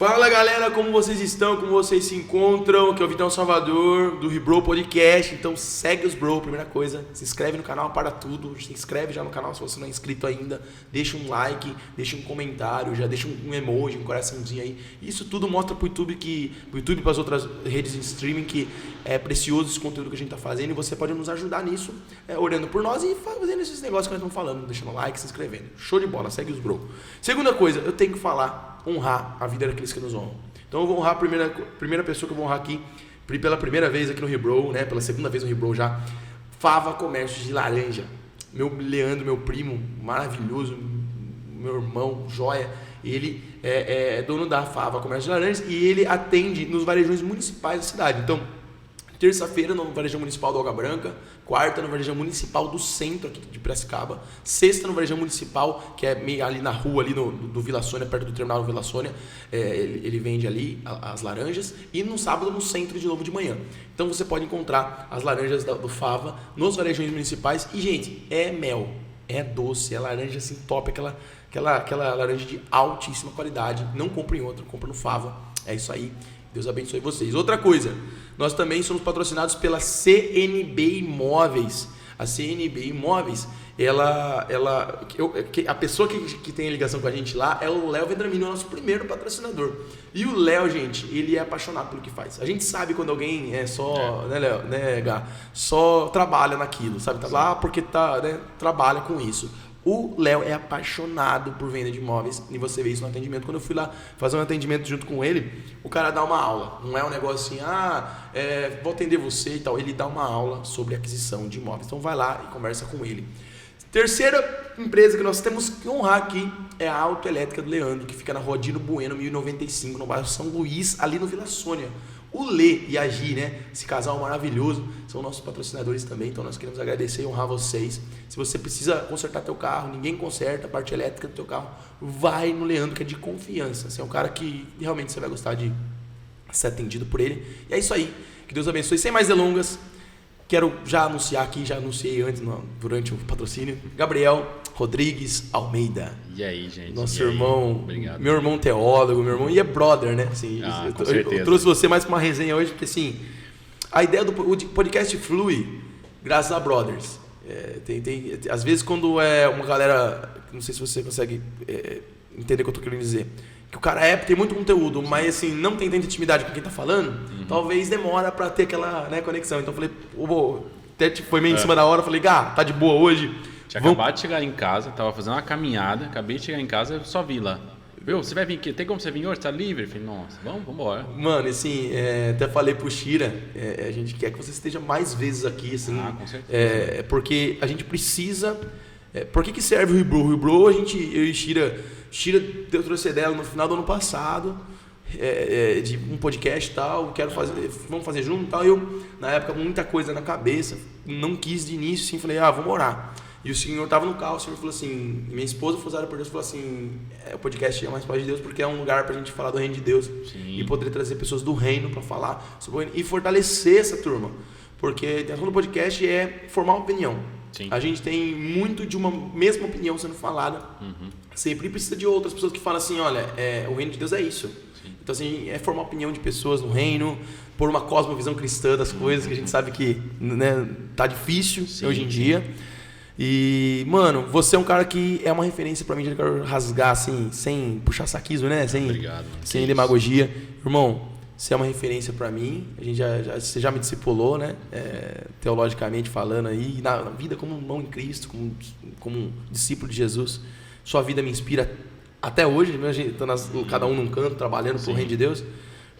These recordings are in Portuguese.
Fala galera, como vocês estão? Como vocês se encontram? Aqui é o Vitão Salvador do Rebro Podcast. Então segue os bro, primeira coisa, se inscreve no canal para tudo, se inscreve já no canal se você não é inscrito ainda, deixa um like, deixa um comentário, já deixa um emoji, um coraçãozinho aí. Isso tudo mostra pro YouTube e para as outras redes de streaming que é precioso esse conteúdo que a gente tá fazendo e você pode nos ajudar nisso, orando por nós e fazendo esses negócios que nós estamos falando, deixando like, se inscrevendo. Show de bola, segue os bro. Segunda coisa, eu tenho que falar, honrar a vida daqueles que nos honram. Então eu vou honrar a primeira pessoa que eu vou honrar aqui, pela primeira vez aqui no Rebro, né? Pela segunda vez no Rebro já. Fava Comércio de Laranja. Meu Leandro, meu primo, maravilhoso, meu irmão, joia. Ele é dono da Fava Comércio de Laranjas e ele atende nos varejões municipais da cidade. Então, terça-feira no Varejão Municipal do Água Branca, quarta no Varejão Municipal do Centro aqui de Piracicaba, sexta no Varejão Municipal, que é meio ali na rua ali do Vila Sônia, perto do terminal do Vila Sônia, ele vende ali as laranjas, e no sábado no centro de novo de manhã. Então você pode encontrar as laranjas do Fava nos varejões municipais e, gente, é mel, é doce, é laranja assim top, aquela laranja de altíssima qualidade. Não compra em outra, compra no Fava. É isso aí. Deus abençoe vocês. Outra coisa, nós também somos patrocinados pela CNB Imóveis. A CNB Imóveis, a pessoa que tem a ligação com a gente lá é o Léo Vendramini, o nosso primeiro patrocinador. E o Léo, gente, ele é apaixonado pelo que faz. A gente sabe quando alguém né, Léo, né, Gá, só trabalha naquilo, sabe? Tá lá porque trabalha com isso. O Léo é apaixonado por venda de imóveis e você vê isso no atendimento. Quando eu fui lá fazer um atendimento junto com ele, o cara dá uma aula. Não é um negócio assim, vou atender você e tal. Ele dá uma aula sobre aquisição de imóveis. Então vai lá e conversa com ele. Terceira empresa que nós temos que honrar aqui é a Autoelétrica do Leandro, que fica na Rua Dino Bueno, 1095, no bairro São Luís, ali no Vila Sônia. O Lê e a Gi, né? Esse casal maravilhoso, são nossos patrocinadores também, então nós queremos agradecer e honrar vocês. Se você precisa consertar teu carro, ninguém conserta a parte elétrica do teu carro, vai no Leandro, que é de confiança. Assim, é um cara que realmente você vai gostar de ser atendido por ele. E é isso aí, que Deus abençoe. Sem mais delongas, quero já anunciar aqui, já anunciei antes, durante o patrocínio, Gabriel Rodrigues Almeida. E aí, gente? Nosso irmão, obrigado. Meu irmão teólogo, meu irmão, e é brother, né? Assim, com certeza. Eu trouxe você mais para uma resenha hoje, porque assim, a ideia do podcast flui graças a brothers. Às vezes quando é uma galera, não sei se você consegue entender o que eu tô querendo dizer, que o cara tem muito conteúdo, mas assim, não tem tanta intimidade com quem tá falando, talvez demora para ter aquela conexão. Então eu falei, até foi meio em cima da hora, falei, tá de boa hoje? Tinha acabado de chegar em casa, tava fazendo uma caminhada, acabei de chegar em casa, eu só vi lá. Viu, você vai vir aqui, tem como você vir hoje? Tá livre? Eu falei, nossa, vamos embora. Mano, assim, até falei pro Shira, a gente quer que você esteja mais vezes aqui, assim. Com certeza. Porque a gente precisa... por que serve o Rebro? O Rebro, eu e Shira trouxe dela no final do ano passado, de um podcast e tal, vamos fazer junto e tal. Eu, na época, muita coisa na cabeça, não quis de início, assim, falei, vamos orar. E o senhor estava no carro, o senhor falou assim, minha esposa foi usada por Deus, falou assim, o podcast é mais parte de Deus porque é um lugar pra gente falar do reino de Deus. Sim. E poder trazer pessoas do reino pra falar sobre o reino e fortalecer essa turma. Porque a intenção do podcast é formar uma opinião. Sim. A gente tem muito de uma mesma opinião sendo falada. Sempre precisa de outras pessoas que falam assim, olha, o reino de Deus é isso. Sim. Então assim, formar opinião de pessoas no reino, por uma cosmovisão cristã das coisas, que a gente sabe que tá difícil hoje em dia. E, mano, você é um cara que é uma referência pra mim, eu quero rasgar assim, sem puxar saquismo, né? Obrigado, mano. Sem demagogia. Irmão, você é uma referência pra mim, você já me discipulou, né? Teologicamente falando aí, na vida como um irmão em Cristo, como um discípulo de Jesus. Sua vida me inspira até hoje, cada um num canto, trabalhando pro reino de Deus.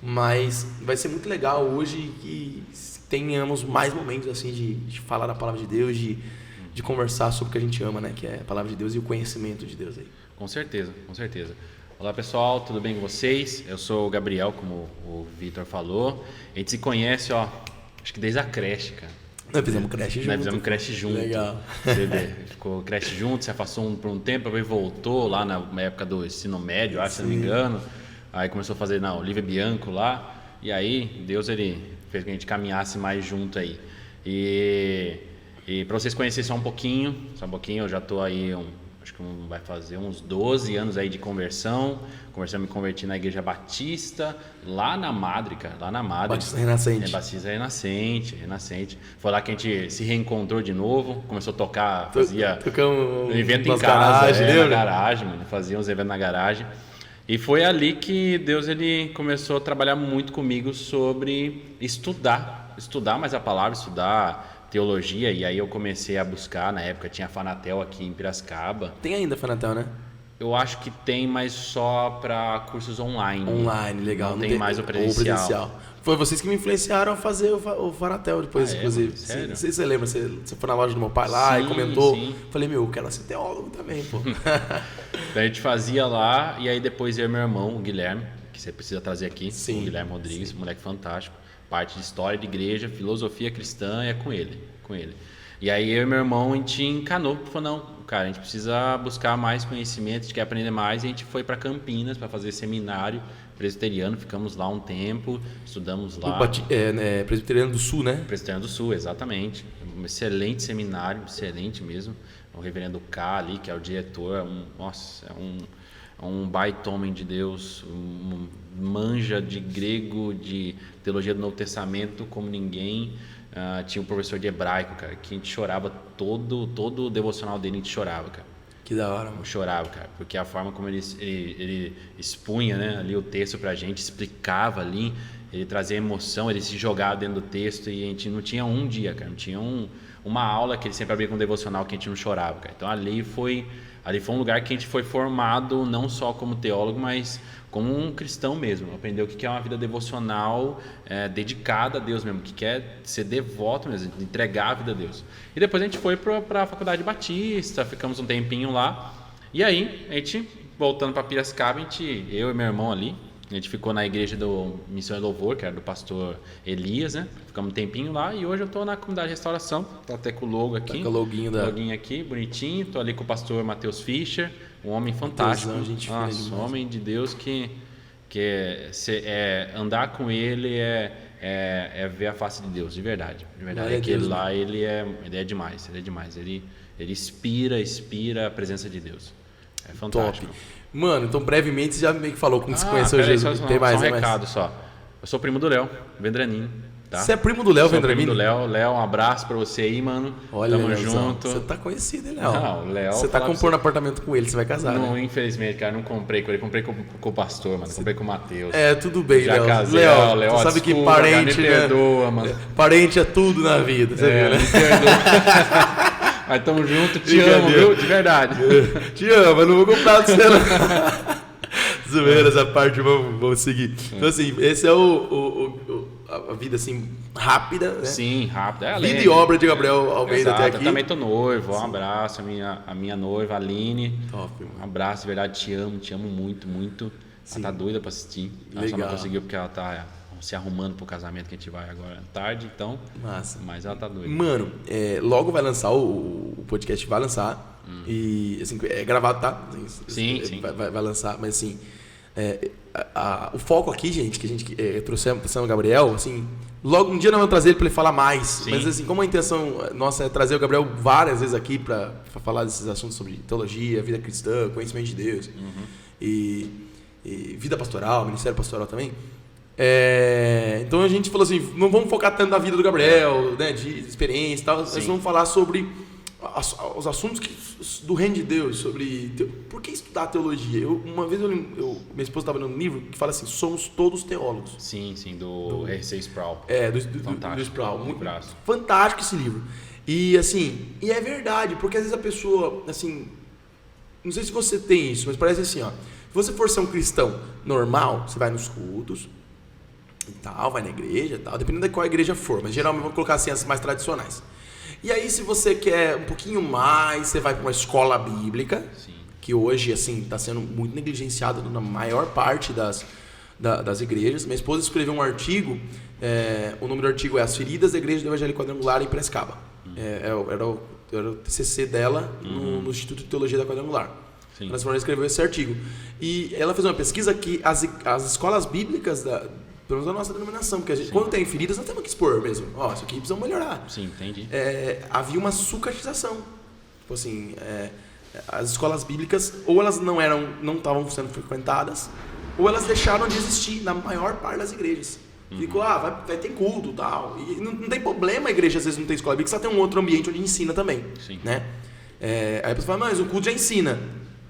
Mas vai ser muito legal hoje que tenhamos mais momentos assim de falar da palavra de Deus, de conversar sobre o que a gente ama, né? Que é a palavra de Deus e o conhecimento de Deus aí. Com certeza, com certeza. Olá pessoal, tudo bem com vocês? Eu sou o Gabriel, como o Vitor falou. A gente se conhece, acho que desde a creche, cara. Nós fizemos creche junto. Nós fizemos creche junto. Legal. Você vê, ficou creche junto, se afastou por um tempo, depois voltou lá na época do ensino médio, se não me engano. Aí começou a fazer na Olivia Bianco lá. E aí, Deus ele fez que a gente caminhasse mais junto aí. E para vocês conhecerem só um pouquinho, eu já estou aí acho que vai fazer uns 12 anos aí de conversão. Me converti na Igreja Batista, lá na Madre, cara, lá na Madre. Batista Renascente. Batista Renascente. Foi lá que a gente se reencontrou de novo, começou a tocar, fazia um evento em casa, na garagem, mano, fazia uns eventos na garagem. E foi ali que Deus ele começou a trabalhar muito comigo sobre estudar mais a palavra, estudar teologia, e aí eu comecei a buscar, na época tinha a Fanatel aqui em Piracicaba. Tem ainda a Fanatel, né? Eu acho que tem, mas só para cursos online. Online, legal. Não tem mais o presencial. Foi vocês que me influenciaram a fazer o Fanatel depois, inclusive. Sério? Não sei se você lembra, você foi na loja do meu pai lá e comentou. Sim. Falei, eu quero ser teólogo também, pô. Então a gente fazia lá, e aí depois eu e meu irmão, o Guilherme, que você precisa trazer aqui, o Guilherme Rodrigues, moleque fantástico, parte de história de igreja, filosofia cristã, é com ele. E aí eu e meu irmão, a gente encanou, falou, não, cara, a gente precisa buscar mais conhecimento, a gente quer aprender mais, e a gente foi para Campinas para fazer seminário presbiteriano, ficamos lá um tempo, estudamos lá. Presbiteriano do Sul, né? Presbiteriano do Sul, exatamente. Um excelente seminário, excelente mesmo. O reverendo K ali, que é o diretor, é um baita homem de Deus, manja de grego, de teologia do Novo Testamento como ninguém. Tinha um professor de hebraico, cara, que a gente chorava, todo o devocional dele a gente chorava, cara. Que da hora, mano. Eu chorava, cara, porque a forma como ele expunha, né, ali o texto pra gente, explicava ali, ele trazia emoção, ele se jogava dentro do texto, e a gente não tinha um dia, cara, não tinha uma aula que ele sempre abria com um devocional que a gente não chorava, cara. Então ali foi um lugar que a gente foi formado não só como teólogo, mas como um cristão mesmo. Aprendeu o que é uma vida devocional dedicada a Deus mesmo, que quer ser devoto mesmo, entregar a vida a Deus. E depois a gente foi para a Faculdade Batista, ficamos um tempinho lá. E aí, a gente, voltando para Piracicaba, eu e meu irmão ali, a gente ficou na igreja do Missão e Louvor, que era do pastor Elias, né? Ficamos um tempinho lá, e hoje eu estou na comunidade de restauração, tô até com o logo aqui. Tá com o loguinho aqui, bonitinho. Tô ali com o pastor Matheus Fischer, um homem fantástico. Nossa, um homem de Deus que andar com ele é ver a face de Deus, de verdade. De verdade, aquele lá, ele é demais. Ele inspira a presença de Deus. É fantástico. Top. Mano, então brevemente você já meio que falou como você conheceu Jesus. Tem mais, só um recado só. Eu sou primo do Léo Vendranini. Tá? Você é primo do Léo Vendramini? Primo do Léo. Léo, um abraço pra você aí, mano. Olha, tamo junto. Você tá conhecido, hein, Léo? Não, Léo. Você tá comprando apartamento com ele, você vai casar, não, né? Infelizmente, cara, não comprei com ele. Comprei com o pastor, mano. Comprei com o Matheus. Tudo bem, já Léo. Casei, Léo, você sabe desculpa, que parente, cara, me perdoa, mano. Parente é tudo na vida, você viu, né? Me perdoa. Mas tamo junto, te amo, viu? De verdade. Te amo, eu não vou comprar do você, não. Zoeira, essa parte, vamos seguir. Então, assim, esse é a vida, assim, rápida, né? Sim, rápida. Vida e obra de Gabriel Almeida até aqui. Eu também tô noivo, um abraço, a minha noiva, a Aline. Top, mano. Um abraço, de verdade, te amo muito, muito. Sim. Ela tá doida pra assistir. Ela só não conseguiu porque ela tá se arrumando pro casamento que a gente vai agora tarde, então. Massa. Mas ela tá doida. Mano, logo vai lançar, o podcast vai lançar. E, assim, é gravado, tá? Sim. Vai lançar, mas assim... o foco aqui, gente, que a gente trouxemos o Gabriel, assim, logo um dia nós vamos trazer ele para ele falar mais. Sim. Mas assim, como a intenção nossa é trazer o Gabriel várias vezes aqui para falar desses assuntos sobre teologia, vida cristã, conhecimento de Deus, e vida pastoral, ministério pastoral também. Então a gente falou assim, não vamos focar tanto na vida do Gabriel, né, de experiência e tal, nós vamos falar sobre os assuntos do reino de Deus, sobre por que estudar teologia. Uma vez minha esposa estava lendo um livro que fala assim, somos todos teólogos. Sim, do R.C. Sproul. Do Sproul. Muito braço. Fantástico esse livro. E assim, é verdade, porque às vezes a pessoa, assim, não sei se você tem isso, mas parece assim, ó, se você for ser um cristão normal, você vai nos cultos e tal, vai na igreja e tal, dependendo de qual igreja for, mas geralmente vou colocar assim as mais tradicionais. E aí, se você quer um pouquinho mais, você vai para uma escola bíblica, sim, que hoje assim está sendo muito negligenciada na maior parte das igrejas. Minha esposa escreveu um artigo, o nome do artigo é As Feridas da Igreja do Evangelho Quadrangular em Piracicaba. Era o TCC dela no Instituto de Teologia da Quadrangular. Ela escreveu esse artigo. E ela fez uma pesquisa que as escolas bíblicas pelo menos a nossa denominação, porque a gente, quando tem feridas, nós temos que expor mesmo. Isso aqui precisa melhorar. Sim, entendi. Havia uma sucateação. Tipo assim, as escolas bíblicas, ou elas não estavam sendo frequentadas, ou elas deixaram de existir na maior parte das igrejas. Ficou, vai ter culto e tal. E não tem problema a igreja às vezes não ter escola bíblica, só tem um outro ambiente onde ensina também. Sim. Né? Aí a pessoa fala, mas o culto já ensina.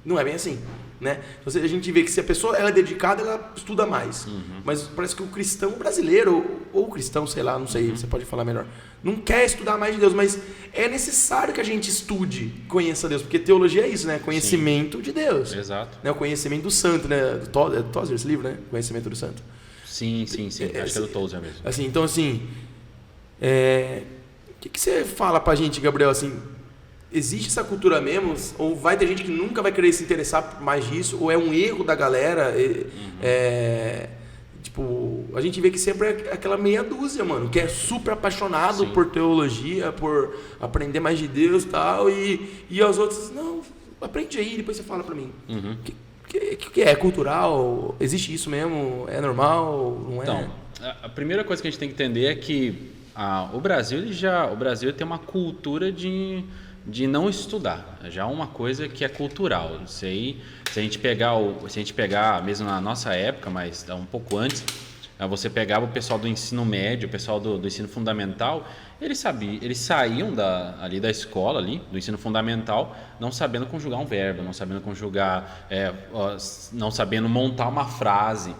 Não é bem assim. Né? Então a gente vê que se a pessoa ela é dedicada, ela estuda mais. Mas parece que o cristão brasileiro, ou o cristão, sei lá, não sei, você pode falar melhor, não quer estudar mais de Deus, mas é necessário que a gente estude, conheça Deus, porque teologia é isso, né? Conhecimento de Deus. Exato. Né? O conhecimento do santo, né? Do Tozer, esse livro, né? Conhecimento do santo. Sim. Acho que é do Tozer mesmo. Assim, então, assim, o que você fala pra gente, Gabriel, assim, existe essa cultura mesmo? Ou vai ter gente que nunca vai querer se interessar mais disso? Ou é um erro da galera? Tipo, a gente vê que sempre é aquela meia dúzia, mano, que é super apaixonado por teologia, por aprender mais de Deus e tal, e os outros, não, aprende aí, depois você fala pra mim. Que é cultural? Existe isso mesmo? É normal? Não é? Então, a primeira coisa que a gente tem que entender é que o Brasil tem uma cultura de não estudar. Já é uma coisa que é cultural. Isso aí, se a gente pegar mesmo na nossa época, mas um pouco antes, você pegava o pessoal do ensino médio, o pessoal do ensino fundamental, eles saíam ali da escola, do ensino fundamental, não sabendo conjugar um verbo, não sabendo conjugar, não sabendo montar uma frase,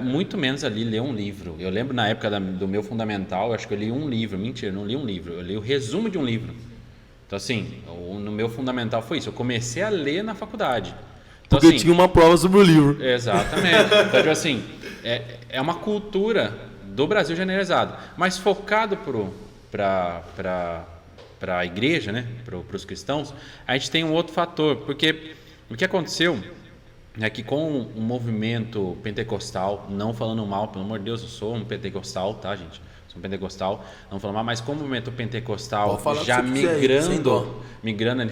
muito menos ali ler um livro. Eu lembro na época do meu fundamental, eu acho que eu li um livro, mentira, eu não li um livro, eu li o resumo de um livro. Então, assim, no meu fundamental foi isso. Eu comecei a ler na faculdade. Então, porque assim, tinha uma prova sobre o livro. Exatamente. Então, assim, é uma cultura do Brasil generalizada, mas focado para a igreja, né? Para os cristãos, a gente tem um outro fator. Porque o que aconteceu é que com o movimento pentecostal, não falando mal, pelo amor de Deus, eu sou um pentecostal, tá, gente? Pentecostal, não falando mais, como o movimento pentecostal já migrando,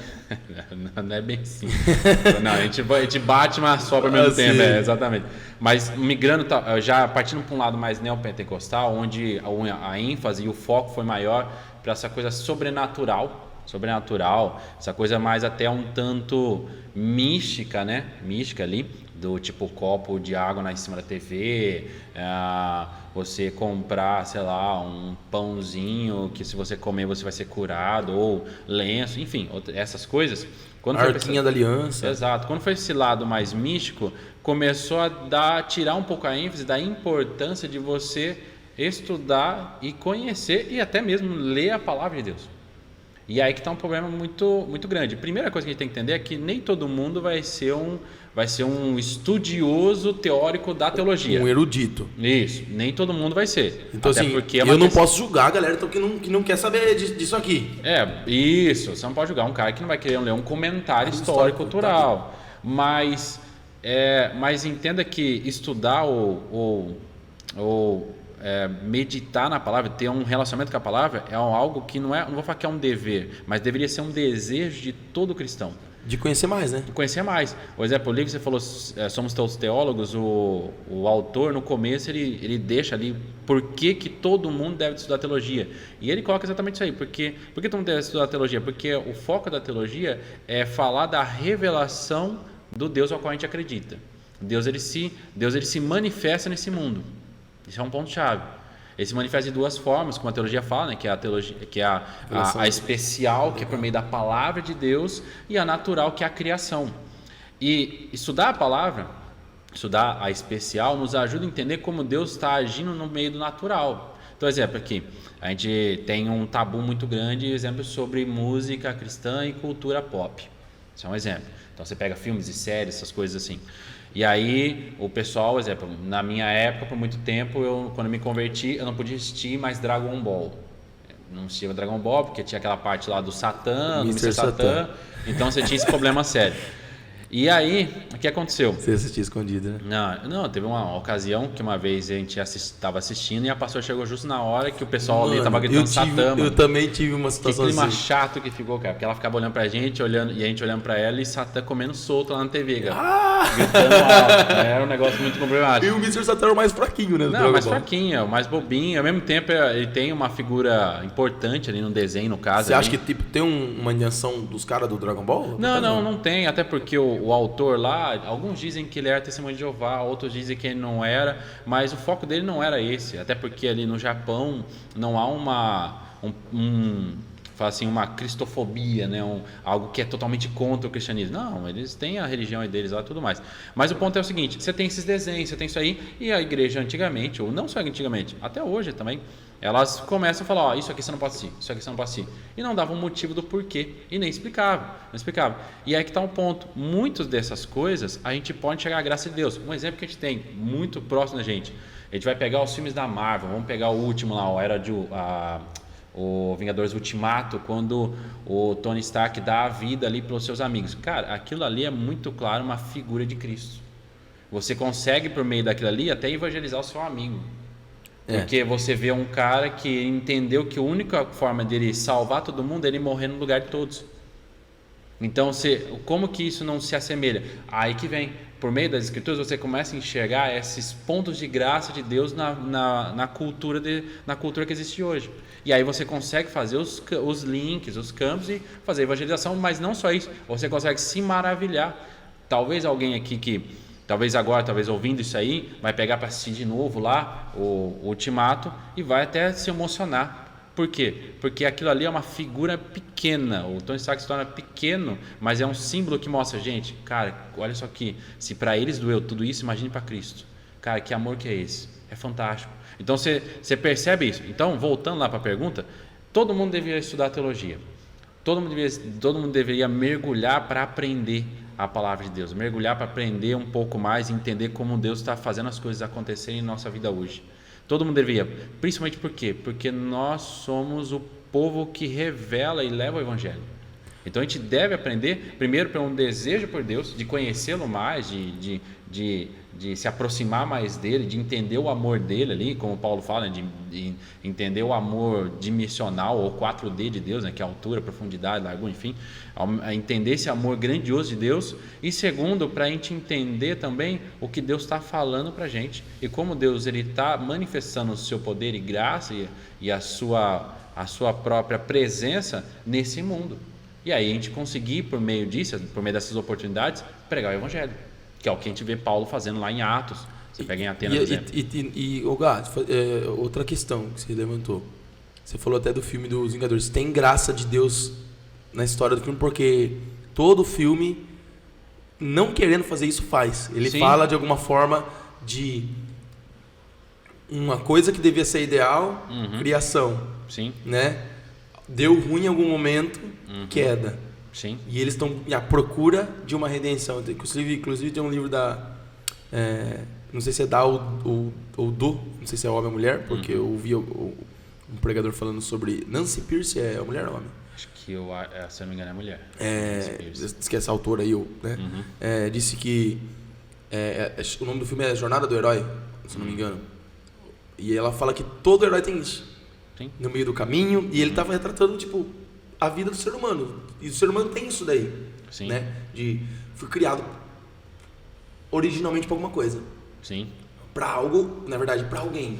não é bem assim, não, a gente bate uma sobra ao mesmo tempo, exatamente, mas migrando, já partindo para um lado mais neopentecostal, onde a ênfase e o foco foi maior para essa coisa sobrenatural, essa coisa mais até um tanto mística, né, mística ali, do tipo copo de água em cima da TV, você comprar, sei lá, um pãozinho que se você comer você vai ser curado, ou lenço, enfim, essas coisas. A arquinha da aliança. Exato. Quando foi esse lado mais místico, começou a tirar um pouco a ênfase da importância de você estudar e conhecer e até mesmo ler a palavra de Deus. E aí que está um problema muito, muito grande. A primeira coisa que a gente tem que entender é que nem todo mundo vai ser um estudioso teórico da teologia. Um erudito. Isso, nem todo mundo vai ser. Então, até assim, porque eu não posso julgar a galera que não quer saber disso aqui. Isso, você não pode julgar um cara que não vai querer ler um comentário histórico cultural. Mas entenda que estudar ou meditar na palavra, ter um relacionamento com a palavra é algo que não vou falar que é um dever, mas deveria ser um desejo de todo cristão. De conhecer mais, né? De conhecer mais. Por exemplo, o livro que você falou, Somos Todos Teólogos, o autor, no começo, ele deixa ali por que todo mundo deve estudar teologia. E ele coloca exatamente isso aí. Por que todo mundo deve estudar teologia? Porque o foco da teologia é falar da revelação do Deus ao qual a gente acredita. Deus ele se manifesta nesse mundo. Isso é um ponto-chave. Ele se manifesta de duas formas, como a teologia fala, né? Que é a teologia, que é a especial, que é por meio da palavra de Deus, e a natural, que é a criação. E estudar a palavra, estudar a especial, nos ajuda a entender como Deus está agindo no meio do natural. Então, exemplo aqui, a gente tem um tabu muito grande, exemplo sobre música cristã e cultura pop. Isso é um exemplo. Então, você pega filmes e séries, essas coisas assim. E aí, o pessoal, exemplo, na minha época, por muito tempo, quando eu me converti, eu não podia assistir mais Dragon Ball. Não assistia Dragon Ball, porque tinha aquela parte lá do Satã, do Mr. Satã, então você tinha esse problema sério. E aí, o que aconteceu? Você assistia escondido, né? Não, teve uma ocasião que uma vez a gente estava assistindo e a pastora chegou justo na hora que o pessoal ali estava gritando Satã. Eu também tive uma situação assim. Que clima assim. chato que ficou, cara. Porque ela ficava olhando pra gente, e a gente olhando pra ela e Satã comendo solto lá na TV, cara. Gritando alto. Era um negócio muito problemático. E o Mr. Satan era o mais fraquinho, né? Não, mais fraquinho, o mais bobinho. Ao mesmo tempo, ele tem uma figura importante ali no desenho, no caso. Você acha que tipo, tem uma invenção dos caras do Dragon Ball? Não tem. Até porque o autor lá, alguns dizem que ele era testemunho de Jeová, outros dizem que ele não era. Mas o foco dele não era esse. Até porque ali no Japão não há uma cristofobia, né? Algo que é totalmente contra o cristianismo. Não, eles têm a religião deles lá e tudo mais. Mas o ponto é o seguinte, você tem esses desenhos, você tem isso aí, e a igreja antigamente, ou não só antigamente, até hoje também, elas começam a falar, isso aqui você não pode assistir, isso aqui você não pode assistir. E não davam motivo do porquê, e nem explicava. E aí que está um ponto, muitas dessas coisas, a gente pode chegar à graça de Deus. Um exemplo que a gente tem, muito próximo da gente, a gente vai pegar os filmes da Marvel, vamos pegar o último lá, o Vingadores Ultimato, quando o Tony Stark dá a vida ali para os seus amigos. Cara, aquilo ali é muito claro uma figura de Cristo. Você consegue, por meio daquilo ali, até evangelizar o seu amigo. Porque você vê um cara que entendeu que a única forma dele salvar todo mundo é ele morrer no lugar de todos. Então, como que isso não se assemelha? Aí que vem, por meio das escrituras, você começa a enxergar esses pontos de graça de Deus na cultura que existe hoje. E aí você consegue fazer os links, os campos e fazer a evangelização, mas não só isso, você consegue se maravilhar. Talvez alguém aqui que, talvez ouvindo isso aí, vai pegar para assistir de novo lá o Ultimato e vai até se emocionar. Por quê? Porque aquilo ali é uma figura pequena. O Tony Stark se torna pequeno, mas é um símbolo que mostra, gente, cara, olha só aqui, se para eles doeu tudo isso, imagine para Cristo. Cara, que amor que é esse? É fantástico. Então você percebe isso. Então, voltando lá para a pergunta, todo mundo deveria estudar teologia. Todo mundo deveria mergulhar para aprender a palavra de Deus, mergulhar para aprender um pouco mais e entender como Deus está fazendo as coisas acontecerem em nossa vida hoje. Todo mundo deveria, principalmente por quê? Porque nós somos o povo que revela e leva o evangelho. Então a gente deve aprender, primeiro, por um desejo por Deus, de conhecê-lo mais, de se aproximar mais dele, de entender o amor dele ali, como Paulo fala, de entender o amor dimensional, ou 4D de Deus, né, que é altura, profundidade, largura, enfim, a entender esse amor grandioso de Deus. E segundo, para a gente entender também o que Deus está falando para a gente, e como Deus está manifestando o seu poder e graça e a sua própria presença nesse mundo. E aí a gente conseguir, por meio disso, por meio dessas oportunidades, pregar o evangelho, que é o que a gente vê Paulo fazendo lá em Atos. Você pega em Atenas, por exemplo. Gato, outra questão que você levantou. Você falou até do filme dos Vingadores. Tem graça de Deus na história do filme, porque todo filme, não querendo fazer isso, faz. Ele fala de alguma forma de uma coisa que devia ser ideal, criação. Sim. Né? Deu ruim em algum momento, queda. Sim. E eles estão à procura de uma redenção. Inclusive tem um livro da... não sei se é da ou do, não sei se é homem ou mulher, porque eu ouvi um pregador falando sobre... Nancy Pierce é mulher ou homem? Acho que, se eu não me engano, é mulher. Esquece essa autora aí, né? Disse que... o nome do filme é Jornada do Herói, se eu não me engano. E ela fala que todo herói tem isso. Sim. No meio do caminho, e ele estava retratando tipo a vida do ser humano, e o ser humano tem isso daí. Sim. Né? Fui criado originalmente para alguma coisa. Sim. Para algo, na verdade, para alguém.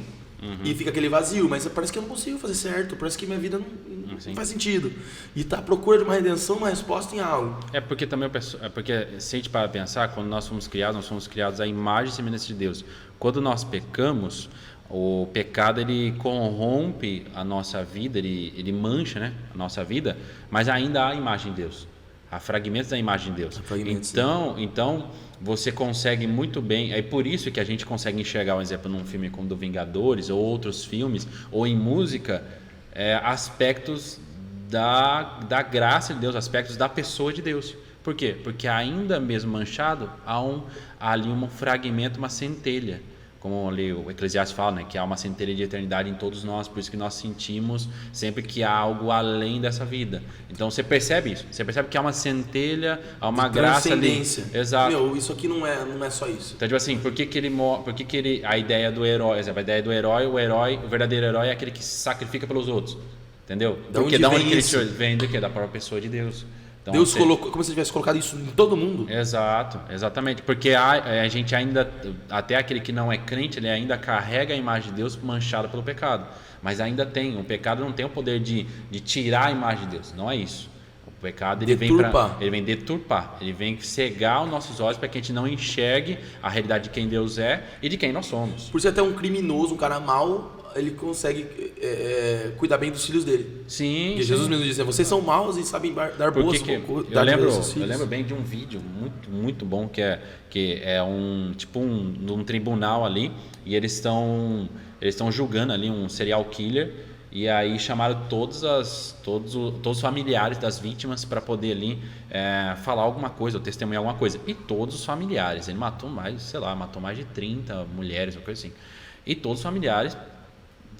E fica aquele vazio, mas parece que eu não consigo fazer certo, parece que minha vida não faz sentido. E tá à procura de uma redenção, uma resposta em algo. Porque também porque se a gente para pensar, quando nós fomos criados à imagem e semelhança de Deus. Quando nós pecamos, o pecado ele corrompe a nossa vida, ele mancha, né, a nossa vida, mas ainda há a imagem de Deus, há fragmentos da imagem de Deus. Então você consegue muito bem, é por isso que a gente consegue enxergar, por exemplo, num filme como do Vingadores ou outros filmes, ou em música, aspectos da graça de Deus, aspectos da pessoa de Deus. Por quê? Porque ainda mesmo manchado há ali um fragmento, uma centelha. como ali o Eclesiastes fala, né, que há uma centelha de eternidade em todos nós, por isso que nós sentimos sempre que há algo além dessa vida. Então você percebe isso, você percebe que há uma centelha, há uma graça ali. Exato. Meu, isso aqui não é só isso. Então, tipo assim, por que ele, a ideia do herói, exemplo, a ideia do herói, o verdadeiro herói é aquele que se sacrifica pelos outros, entendeu? Porque da onde que ele vem do quê? Da própria pessoa de Deus. Então, Deus colocou, como se tivesse colocado isso em todo mundo. Exato, exatamente. Porque a gente ainda, até aquele que não é crente, ele ainda carrega a imagem de Deus manchada pelo pecado. Mas ainda tem, o pecado não tem o poder de tirar a imagem de Deus, não é isso. O pecado ele vem deturpar, ele vem cegar os nossos olhos para que a gente não enxergue a realidade de quem Deus é e de quem nós somos. Por ser até um criminoso, um cara mau, ele consegue cuidar bem dos filhos dele. Sim. Porque Jesus mesmo dizia, vocês são maus e sabem dar boas coisas. Eu lembro bem de um vídeo muito, muito bom que é um tribunal ali e eles estão julgando ali um serial killer e aí chamaram todos os familiares das vítimas para poder ali falar alguma coisa, ou testemunhar alguma coisa. E todos os familiares, ele matou mais de 30 mulheres, uma coisa assim. E todos os familiares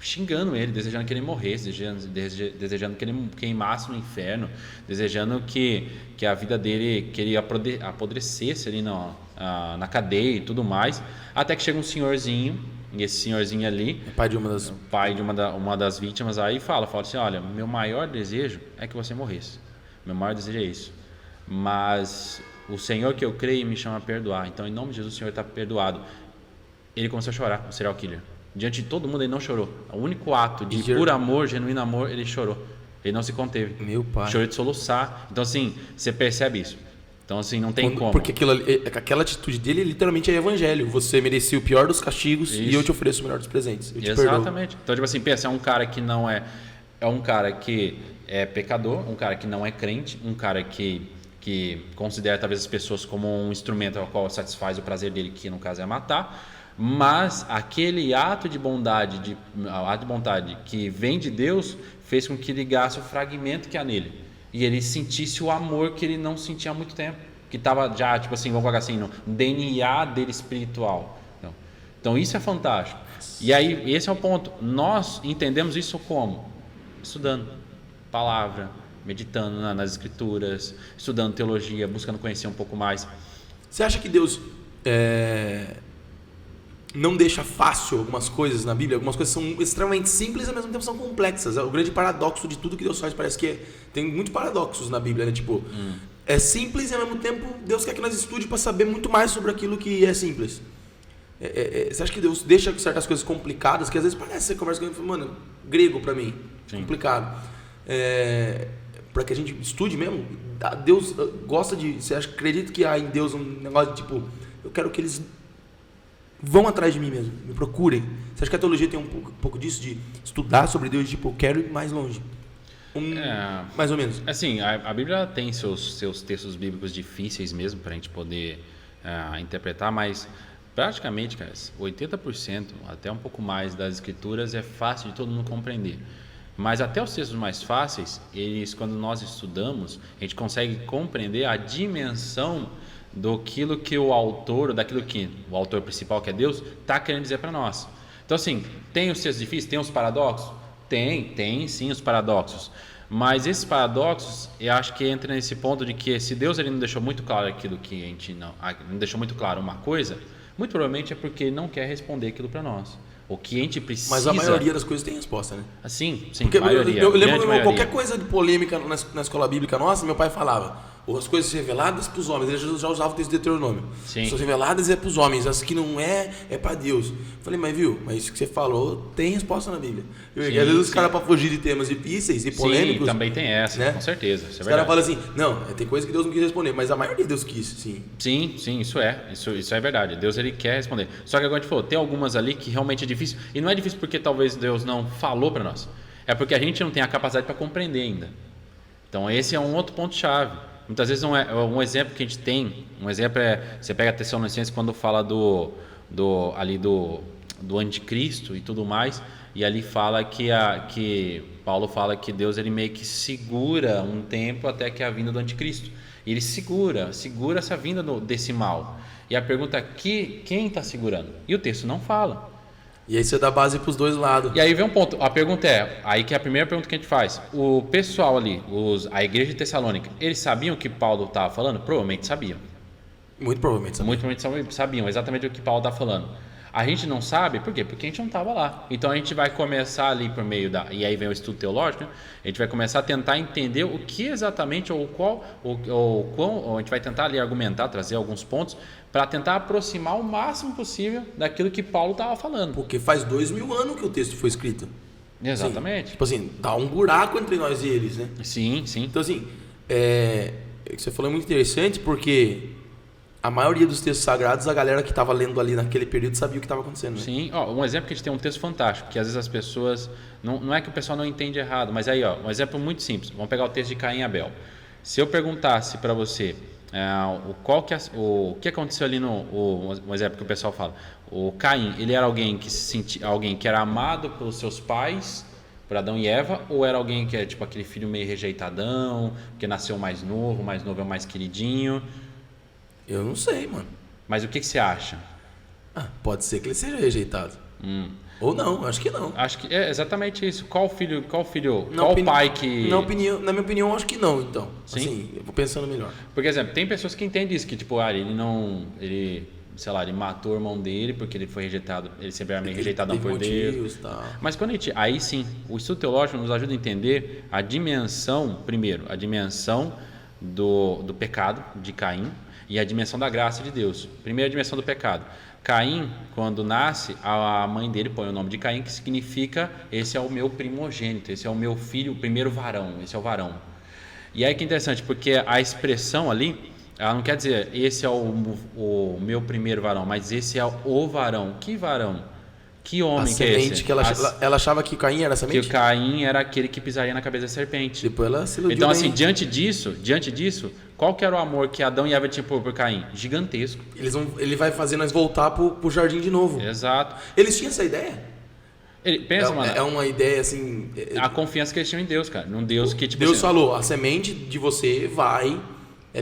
xingando ele, desejando que ele morresse, desejando que ele queimasse no inferno, desejando que a vida dele, que ele apodrecesse ali na cadeia e tudo mais, até que chega um senhorzinho, e esse senhorzinho ali, pai de uma das vítimas, aí fala assim, olha, meu maior desejo é que você morresse, meu maior desejo é isso, mas o Senhor que eu creio me chama a perdoar, então em nome de Jesus o Senhor está perdoado. Ele começou a chorar, o serial killer. Diante de todo mundo ele não chorou. O único ato de puro amor, genuíno amor, ele chorou. Ele não se conteve. Meu pai. Chorou de soluçar. Então assim, você percebe isso. Então assim, não tem como. Porque aquela atitude dele literalmente é evangelho. Você merecia o pior dos castigos e eu te ofereço o melhor dos presentes. Eu te Exatamente. Então tipo assim, pensa, é um cara que não é um cara que é pecador, um cara que não é crente, um cara que considera talvez as pessoas como um instrumento ao qual satisfaz o prazer dele, que no caso é matar. Mas aquele ato de bondade que vem de Deus fez com que ligasse o fragmento que há nele e ele sentisse o amor que ele não sentia há muito tempo, que estava já, tipo assim, vamos colocar assim, no DNA dele espiritual. Então isso é fantástico. E aí esse é o ponto, nós entendemos isso como? Estudando palavra, meditando nas escrituras, estudando teologia, buscando conhecer um pouco mais. Você acha que Deus não deixa fácil algumas coisas na Bíblia? Algumas coisas são extremamente simples e ao mesmo tempo são complexas. O grande paradoxo de tudo que Deus faz parece que tem muitos paradoxos na Bíblia, né? Tipo, é simples e ao mesmo tempo Deus quer que nós estude para saber muito mais sobre aquilo que é simples. Você acha que Deus deixa certas coisas complicadas que às vezes parece, você conversa com ele e fala, mano, grego para mim, Sim. complicado. Para que a gente estude mesmo? Deus gosta de... Você acredita que há em Deus um negócio de tipo, eu quero que eles vão atrás de mim mesmo, me procurem. Você acha que a teologia tem um pouco disso, de estudar sobre Deus, tipo, eu quero ir mais longe? Mais ou menos. Assim, a Bíblia tem seus textos bíblicos difíceis mesmo para a gente poder interpretar, mas praticamente, cara, 80%, até um pouco mais das escrituras é fácil de todo mundo compreender. Mas até os textos mais fáceis, quando nós estudamos, a gente consegue compreender a dimensão daquilo que o autor principal, que é Deus, está querendo dizer para nós. Então assim, tem os textos difíceis, tem os paradoxos? Tem sim os paradoxos. Mas esses paradoxos, eu acho que entra nesse ponto de que se Deus ele não deixou muito claro aquilo que a gente não deixou muito claro uma coisa, muito provavelmente é porque ele não quer responder aquilo para nós. O que a gente precisa... Mas a maioria das coisas tem resposta, né? Sim, porque maioria. Eu lembro qualquer coisa de polêmica na escola bíblica nossa, meu pai falava, as coisas reveladas para os homens. Ele já usava o texto de Deuteronômio. Sim. As coisas reveladas é para os homens, as que não é para Deus. Eu falei, mas isso que você falou tem resposta na Bíblia. Às vezes os caras, para fugir de temas difíceis e polêmicos... Sim, também tem essa, né? Com certeza. Os caras falam assim, não, tem coisa que Deus não quis responder, mas a maioria Deus quis, sim. Sim, isso é verdade. Deus ele quer responder. Só que agora a gente falou, tem algumas ali que realmente é difícil. E não é difícil porque talvez Deus não falou para nós. É porque a gente não tem a capacidade para compreender ainda. Então esse é um outro ponto-chave. Muitas vezes um exemplo que a gente tem, você pega a Tessalonicenses quando fala do anticristo e tudo mais, e ali fala que Paulo fala que Deus ele meio que segura um tempo até que a vinda do anticristo. E ele segura essa vinda desse mal. E a pergunta é quem está segurando? E o texto não fala. E aí você dá base para os dois lados. E aí vem um ponto, a pergunta é, aí que é a primeira pergunta que a gente faz, o pessoal ali, a igreja de Tessalônica, eles sabiam o que Paulo estava falando? Provavelmente sabiam. Muito provavelmente sabiam. Muito provavelmente sabiam exatamente o que Paulo está falando. A gente não sabe, por quê? Porque a gente não estava lá. Então a gente vai começar ali por meio e aí vem o estudo teológico, né? A gente vai começar a tentar entender o que exatamente, ou a gente vai tentar ali argumentar, trazer alguns pontos, para tentar aproximar o máximo possível daquilo que Paulo estava falando. Porque faz 2000 anos que o texto foi escrito. Exatamente. Assim, tipo assim, dá um buraco entre nós e eles, né? Sim, sim. Então assim, o que você falou é muito interessante, porque a maioria dos textos sagrados, a galera que estava lendo ali naquele período sabia o que estava acontecendo. Né? Sim, um exemplo que a gente tem um texto fantástico, que às vezes as pessoas, não é que o pessoal não entende errado, mas aí, um exemplo muito simples. Vamos pegar o texto de Caim e Abel. Se eu perguntasse para você o que aconteceu ali um exemplo que o pessoal fala, o Caim, ele era alguém que se sentia, alguém que era amado pelos seus pais, por Adão e Eva, ou era alguém que é tipo aquele filho meio rejeitadão, que nasceu mais novo é o mais queridinho? Eu não sei, mano. Mas o que você acha? Pode ser que ele seja rejeitado. Ou não, acho que não. Acho que é exatamente isso. Qual opinião, pai que... Na minha opinião, acho que não, então. Sim? Assim, eu vou pensando melhor. Por exemplo, tem pessoas que entendem isso, que tipo, ele matou o irmão dele porque ele foi rejeitado, ele sempre era meio rejeitadão por Deus. Tá. Mas quando aí sim, o estudo teológico nos ajuda a entender a dimensão do pecado de Caim, e a dimensão da graça de Deus. Primeira dimensão do pecado. Caim, quando nasce, a mãe dele põe o nome de Caim, que significa esse é o meu primogênito, esse é o meu filho, o primeiro varão, esse é o varão. E aí que é interessante, porque a expressão ali, ela não quer dizer esse é o meu primeiro varão, mas esse é o varão. Que varão? Que homem que é esse? Que ela achava que Caim era a semente? Que o Caim era aquele que pisaria na cabeça da serpente. Depois ela se iludiu. Então, assim, diante disso, qual que era o amor que Adão e Eva tinham por Caim? Gigantesco. Ele vai fazer nós voltar pro jardim de novo. Exato. Eles tinham essa ideia? Mano. É uma ideia assim. A confiança que eles tinham em Deus, cara. Num Deus que, tipo. Deus assim, falou: a semente de você vai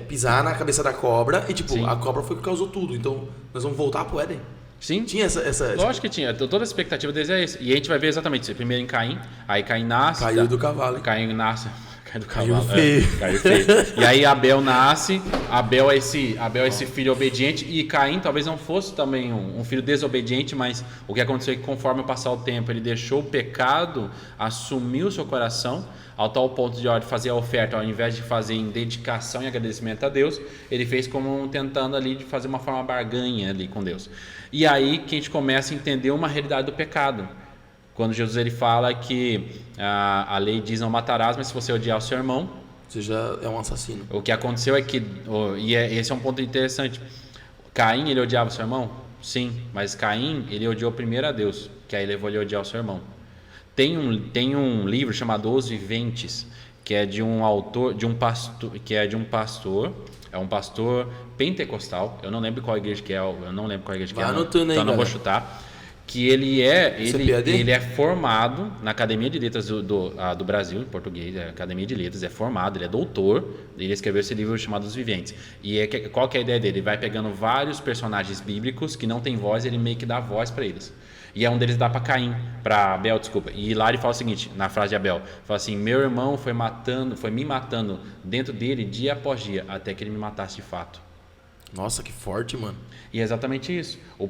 pisar na cabeça da cobra. E, tipo, a cobra foi que causou tudo. Então, nós vamos voltar pro Éden. Sim. Tinha essa. Lógico que tinha. Toda a expectativa deles é esse. E a gente vai ver exatamente isso. Primeiro em Caim. Aí Caim nasce. Caiu do cavalo. Caim nasce. Caiu feio. Caiu feio. E aí Abel nasce. Abel é esse filho obediente. E Caim talvez não fosse também um filho desobediente, mas o que aconteceu é que conforme passar o tempo, ele deixou o pecado assumir o seu coração, ao tal ponto de fazer a oferta, ao invés de fazer em dedicação e agradecimento a Deus, ele fez como tentando ali de fazer uma forma barganha ali com Deus. E aí que a gente começa a entender uma realidade do pecado. Quando Jesus ele fala que a lei diz não matarás, mas se você odiar o seu irmão, você já é um assassino. O que aconteceu é que, esse é um ponto interessante, Caim ele odiava o seu irmão? Sim, mas Caim ele odiou primeiro a Deus, que aí levou ele a odiar o seu irmão. Tem um livro chamado Os Viventes, que é de um autor, é um pastor pentecostal, eu não lembro qual igreja que é, anotando aí, então não vou chutar, que ele é formado na Academia de Letras do Brasil, em português, Academia de Letras, é formado, ele é doutor, ele escreveu esse livro chamado Os Viventes. E qual que é a ideia dele? Ele vai pegando vários personagens bíblicos que não tem voz, ele meio que dá voz para eles. E um deles dá para Abel, desculpa. E lá ele fala o seguinte, na frase de Abel, fala assim: meu irmão foi me matando dentro dele dia após dia, até que ele me matasse de fato. Nossa, que forte, mano. E é exatamente isso. O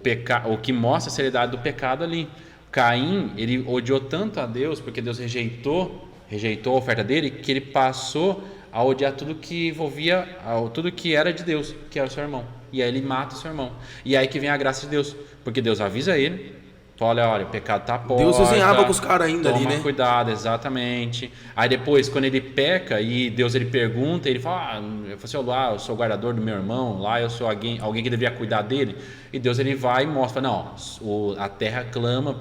que mostra a seriedade do pecado ali. Caim, ele odiou tanto a Deus, porque Deus rejeitou a oferta dele, que ele passou a odiar tudo que envolvia, tudo que era de Deus, que era o seu irmão. E aí ele mata o seu irmão. E aí que vem a graça de Deus, porque Deus avisa ele. Olha, o pecado tá à porta. Deus desenhava com os caras ainda ali, né? Toma cuidado, exatamente. Aí depois, quando ele peca e Deus ele pergunta, ele fala, eu sou o guardador do meu irmão, lá eu sou alguém que deveria cuidar dele. E Deus ele vai e mostra, não, a terra clama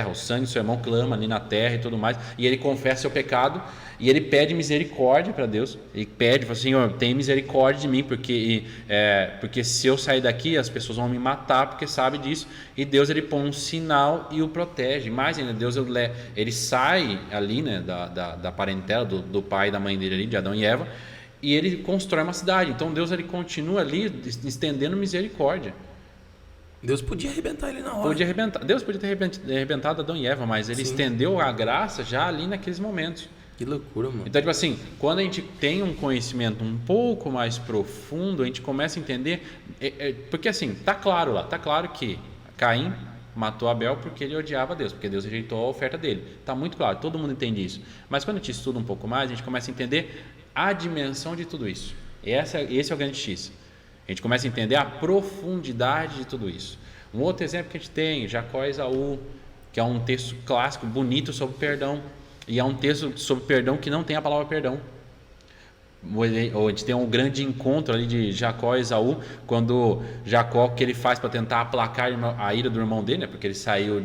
o sangue do seu irmão clama ali na terra e tudo mais. E ele confessa seu pecado e ele pede misericórdia para Deus. Ele pede, fala, Senhor, tem misericórdia de mim, porque se eu sair daqui, as pessoas vão me matar, porque sabe disso. E Deus ele põe um sinal e o protege. Mais ainda, Deus ele sai ali, né, da parentela do pai e da mãe dele ali, de Adão e Eva, e ele constrói uma cidade. Então Deus ele continua ali estendendo misericórdia. Deus podia arrebentar ele na hora. Podia arrebentar. Deus podia ter arrebentado Adão e Eva, mas ele estendeu a graça já ali naqueles momentos. Que loucura, mano. Então, tipo assim, quando a gente tem um conhecimento um pouco mais profundo, a gente começa a entender. Porque assim, tá claro que Caim matou Abel porque ele odiava Deus, porque Deus rejeitou a oferta dele. Tá muito claro, todo mundo entende isso. Mas quando a gente estuda um pouco mais, a gente começa a entender a dimensão de tudo isso. Esse é o grande X. A gente começa a entender a profundidade de tudo isso. Um outro exemplo que a gente tem, Jacó e Esaú, que é um texto clássico, bonito sobre perdão. E é um texto sobre perdão que não tem a palavra perdão. A gente tem um grande encontro ali de Jacó e Esaú, quando Jacó, o que ele faz para tentar aplacar a ira do irmão dele, né? Porque ele saiu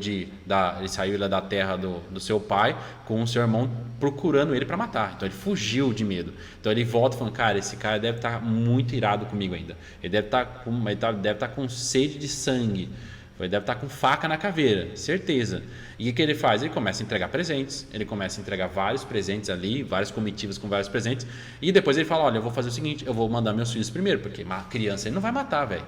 da terra do seu pai, com o seu irmão procurando ele para matar. Então ele fugiu de medo. Então ele volta falando, cara, esse cara deve estar muito irado comigo ainda. Ele deve estar com sede de sangue. Ele deve estar com faca na caveira, certeza. E o que ele faz? Ele começa a entregar presentes, ele começa a entregar vários presentes ali, várias comitivas com vários presentes, e depois ele fala, olha, eu vou fazer o seguinte, eu vou mandar meus filhos primeiro, porque uma criança ele não vai matar, velho.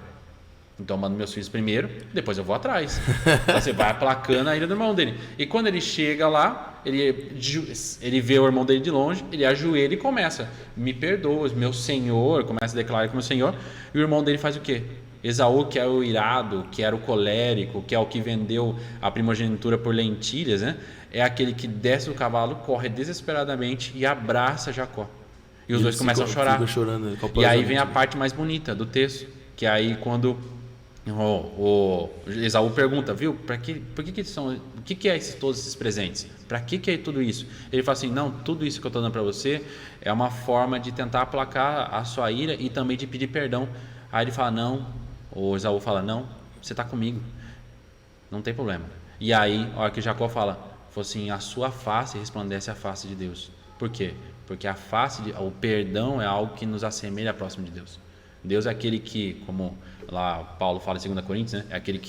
Então eu mando meus filhos primeiro, depois eu vou atrás. Então você vai aplacando a ira do irmão dele. E quando ele chega lá, ele vê o irmão dele de longe, ele ajoelha e começa, me perdoa, meu senhor, começa a declarar como senhor, e o irmão dele faz o quê? Esaú, que era o irado, que era o colérico, que é o que vendeu a primogenitura por lentilhas, né? É aquele que desce do cavalo, corre desesperadamente e abraça Jacó. E os dois começam a chorar. Chorando, e aí vem a parte mais bonita do texto, que é aí quando o Esaú pergunta, viu? Por que são? O que é todos esses presentes? Para que é tudo isso? Ele fala assim, não, tudo isso que eu estou dando para você é uma forma de tentar aplacar a sua ira e também de pedir perdão. Aí ele fala, não. O Esaú fala, não, você está comigo, não tem problema. E aí, a hora que Jacó fala assim, a sua face resplandece a face de Deus. Por quê? Porque o perdão é algo que nos assemelha próximo de Deus. Deus é aquele que, como lá Paulo fala em 2 Coríntios, né? É aquele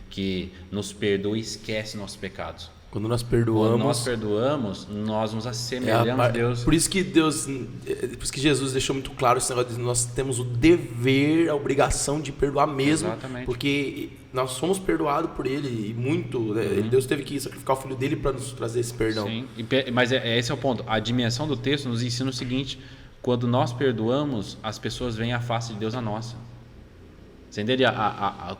que nos perdoa e esquece nossos pecados. Quando nós perdoamos, nós nos assemelhamos a Deus. Por isso que Jesus deixou muito claro esse negócio de nós temos o dever, a obrigação de perdoar mesmo. Exatamente. Porque nós somos perdoados por Ele e muito. Deus teve que sacrificar o Filho dele para nos trazer esse perdão. Sim, mas esse é o ponto. A dimensão do texto nos ensina o seguinte: quando nós perdoamos, as pessoas veem a face de Deus na nossa. Você entende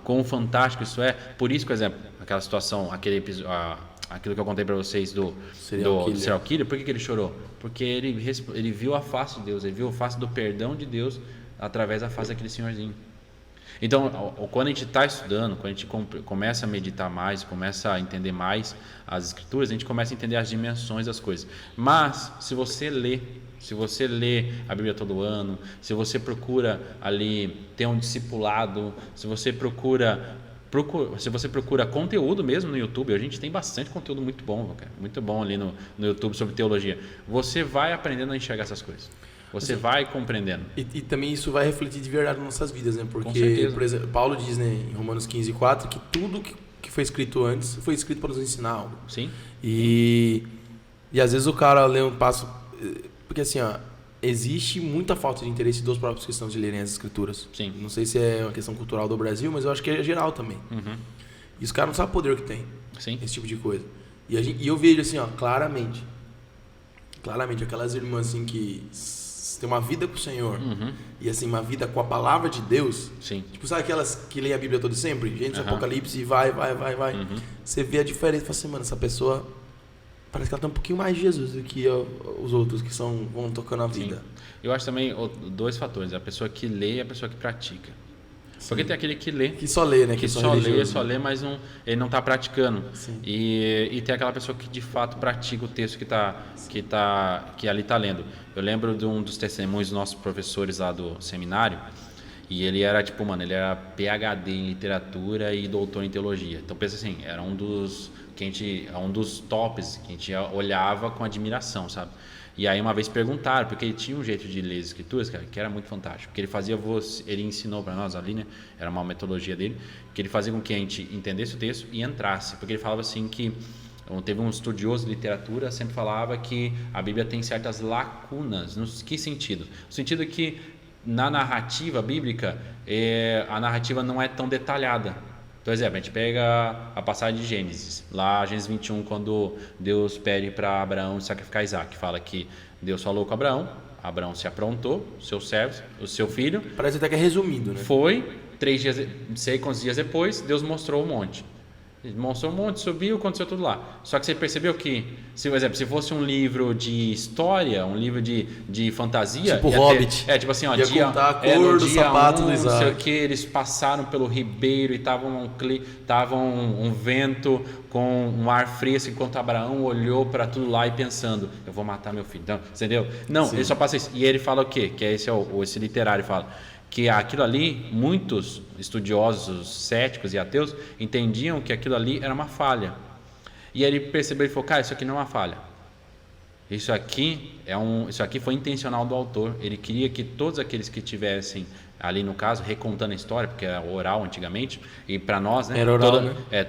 quão fantástico isso é? Por isso, por exemplo, aquela situação, aquele episódio. Aquilo que eu contei para vocês do serial killer, por que ele chorou? Porque ele viu a face de Deus, ele viu a face do perdão de Deus através da face daquele senhorzinho. Então, quando a gente está estudando, quando a gente começa a meditar mais, começa a entender mais as escrituras, a gente começa a entender as dimensões das coisas. Mas, se você lê a Bíblia todo ano, se você procura ali ter um discipulado, se você procura conteúdo mesmo no YouTube, a gente tem bastante conteúdo muito bom, cara, muito bom ali no YouTube sobre teologia. Você vai aprendendo a enxergar essas coisas. Você vai compreendendo. E também isso vai refletir de verdade nas nossas vidas, né? Porque, por exemplo, Paulo diz, né, em Romanos 15:4, que tudo que foi escrito antes foi escrito para nos ensinar algo. Sim. E às vezes o cara lê um passo... Porque assim, existe muita falta de interesse dos próprios cristãos de lerem as escrituras. Sim. Não sei se é uma questão cultural do Brasil, mas eu acho que é geral também. Uhum. E os caras não sabem o poder que tem. Sim. Esse tipo de coisa. E eu vejo assim, claramente, aquelas irmãs assim que têm uma vida com o Senhor, uhum, e assim, uma vida com a palavra de Deus. Sim. Tipo, sabe aquelas que leem a Bíblia todo sempre? Gente, uhum, Apocalipse, e vai. Uhum. Você vê a diferença e fala assim, mano, essa pessoa parece que ela tem um pouquinho mais de Jesus do que os outros que vão tocando a vida. Sim. Eu acho também dois fatores, a pessoa que lê e a pessoa que pratica. Sim. Porque tem aquele que lê. Que só lê, né? Que só lê, mas ele não está praticando. Sim. E tem aquela pessoa que de fato pratica o texto que ali está lendo. Eu lembro de um dos testemunhos dos nossos professores lá do seminário, e ele era ele era PhD em literatura e doutor em teologia. Então pensa assim, era um dos tops que a gente olhava com admiração, sabe? E aí uma vez perguntaram, porque ele tinha um jeito de ler as escrituras, cara, que era muito fantástico, porque ele ensinou para nós ali, né? Era uma metodologia dele, que ele fazia com que a gente entendesse o texto e entrasse, porque ele falava assim que Teve um estudioso de literatura, sempre falava que a Bíblia tem certas lacunas. No que sentido? No sentido que na narrativa bíblica, a narrativa não é tão detalhada. Por exemplo, a gente pega a passagem de Gênesis, lá Gênesis 21, quando Deus pede para Abraão sacrificar Isaac, fala que Deus falou com Abraão, Abraão se aprontou, seus servos, o seu filho. Parece até que é resumido, né? Foi, 3 dias, sei quantos dias depois, Deus mostrou o monte. Ele mostrou um monte, subiu, aconteceu tudo lá. Só que você percebeu que, por exemplo, se fosse um livro de história, um livro de fantasia... Tipo Hobbit. Tipo assim, ó, ia contar a cor do sapato do Isaac. Não sei o que, eles passaram pelo ribeiro e tava um vento com um ar fresco, enquanto Abraão olhou para tudo lá e pensando, eu vou matar meu filho. Então, entendeu? Não, Sim. Ele só passa isso. E ele fala o quê? Que é esse literário fala... que aquilo ali, muitos estudiosos céticos e ateus entendiam que aquilo ali era uma falha. E aí ele percebeu e falou, cara, isso aqui não é uma falha. Isso aqui foi intencional do autor. Ele queria que todos aqueles que tivessem ali, no caso, recontando a história, porque era oral antigamente, e para nós, né, era oral,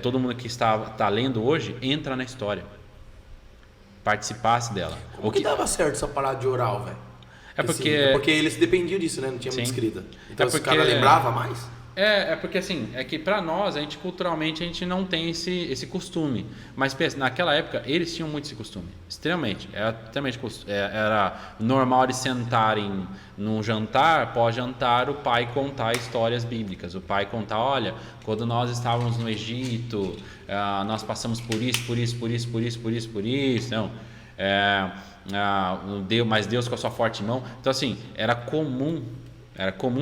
todo mundo que está lendo hoje entra na história. Participasse dela. Como que dava certo essa parada de oral, velho? Porque eles dependiam disso, né? Não tinha muita escrita. Então os caras lembravam mais? É porque assim, é que para nós, culturalmente, a gente não tem esse costume. Mas naquela época, eles tinham muito esse costume. Extremamente. Era normal eles sentarem num jantar, pós-jantar, o pai contar histórias bíblicas. O pai contar, olha, quando nós estávamos no Egito, nós passamos por isso. Não. Mas Deus com a sua forte mão. Então assim, era comum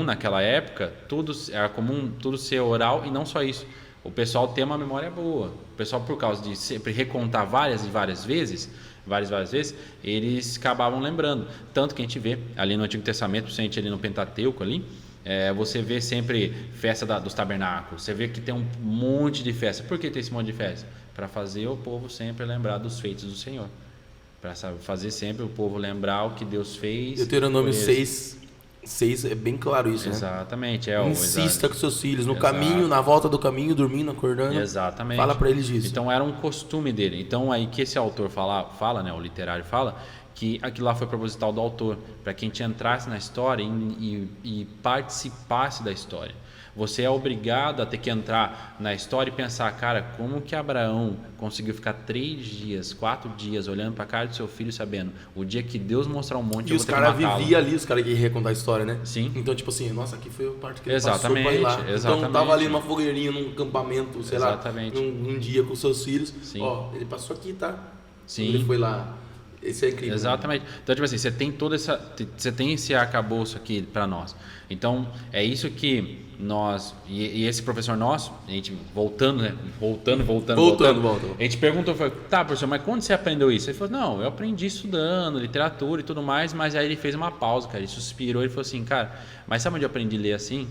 naquela época tudo ser oral. E não só isso, o pessoal tem uma memória boa. O pessoal, por causa de sempre recontar várias vezes, eles acabavam lembrando. Tanto que a gente vê ali no Antigo Testamento, principalmente ali no Pentateuco ali, você vê sempre festa dos tabernáculos. Você vê que tem um monte de festa. Por que tem esse monte de festa? Para fazer o povo sempre lembrar dos feitos do Senhor. Para fazer sempre o povo lembrar o que Deus fez. Deuteronômio 6 é bem claro isso, Exatamente, né? Insista com seus filhos no caminho, na volta do caminho, dormindo, acordando. Exatamente. Fala para eles disso. Então era um costume dele. Então aí que esse autor fala, né, o literário fala, que aquilo lá foi proposital do autor, para que a gente entrasse na história e participasse da história. Você é obrigado a ter que entrar na história e pensar, cara, como que Abraão conseguiu ficar 3 dias, 4 dias olhando para a cara do seu filho, sabendo o dia que Deus mostrar um monte, e eu vou ter que matá-lo. E os caras viviam ali, os caras que iam recontar a história, né? Sim. Então, tipo assim, nossa, aqui foi a parte que ele passou pra ir lá. Então, tava ali numa fogueirinha, num acampamento, sei lá, num dia com seus filhos. Sim. Ó, ele passou aqui, tá? Sim. Ele foi lá. Esse é incrível. Exatamente. Né? Então, tipo assim, você tem esse arcabouço aqui para nós. Então, é isso que nós, e esse professor nosso, a gente voltando. A gente perguntou, tá, professor, mas quando você aprendeu isso? Ele falou, não, eu aprendi estudando literatura e tudo mais, mas aí ele fez uma pausa, cara, ele suspirou e falou assim, cara, mas sabe onde eu aprendi a ler assim?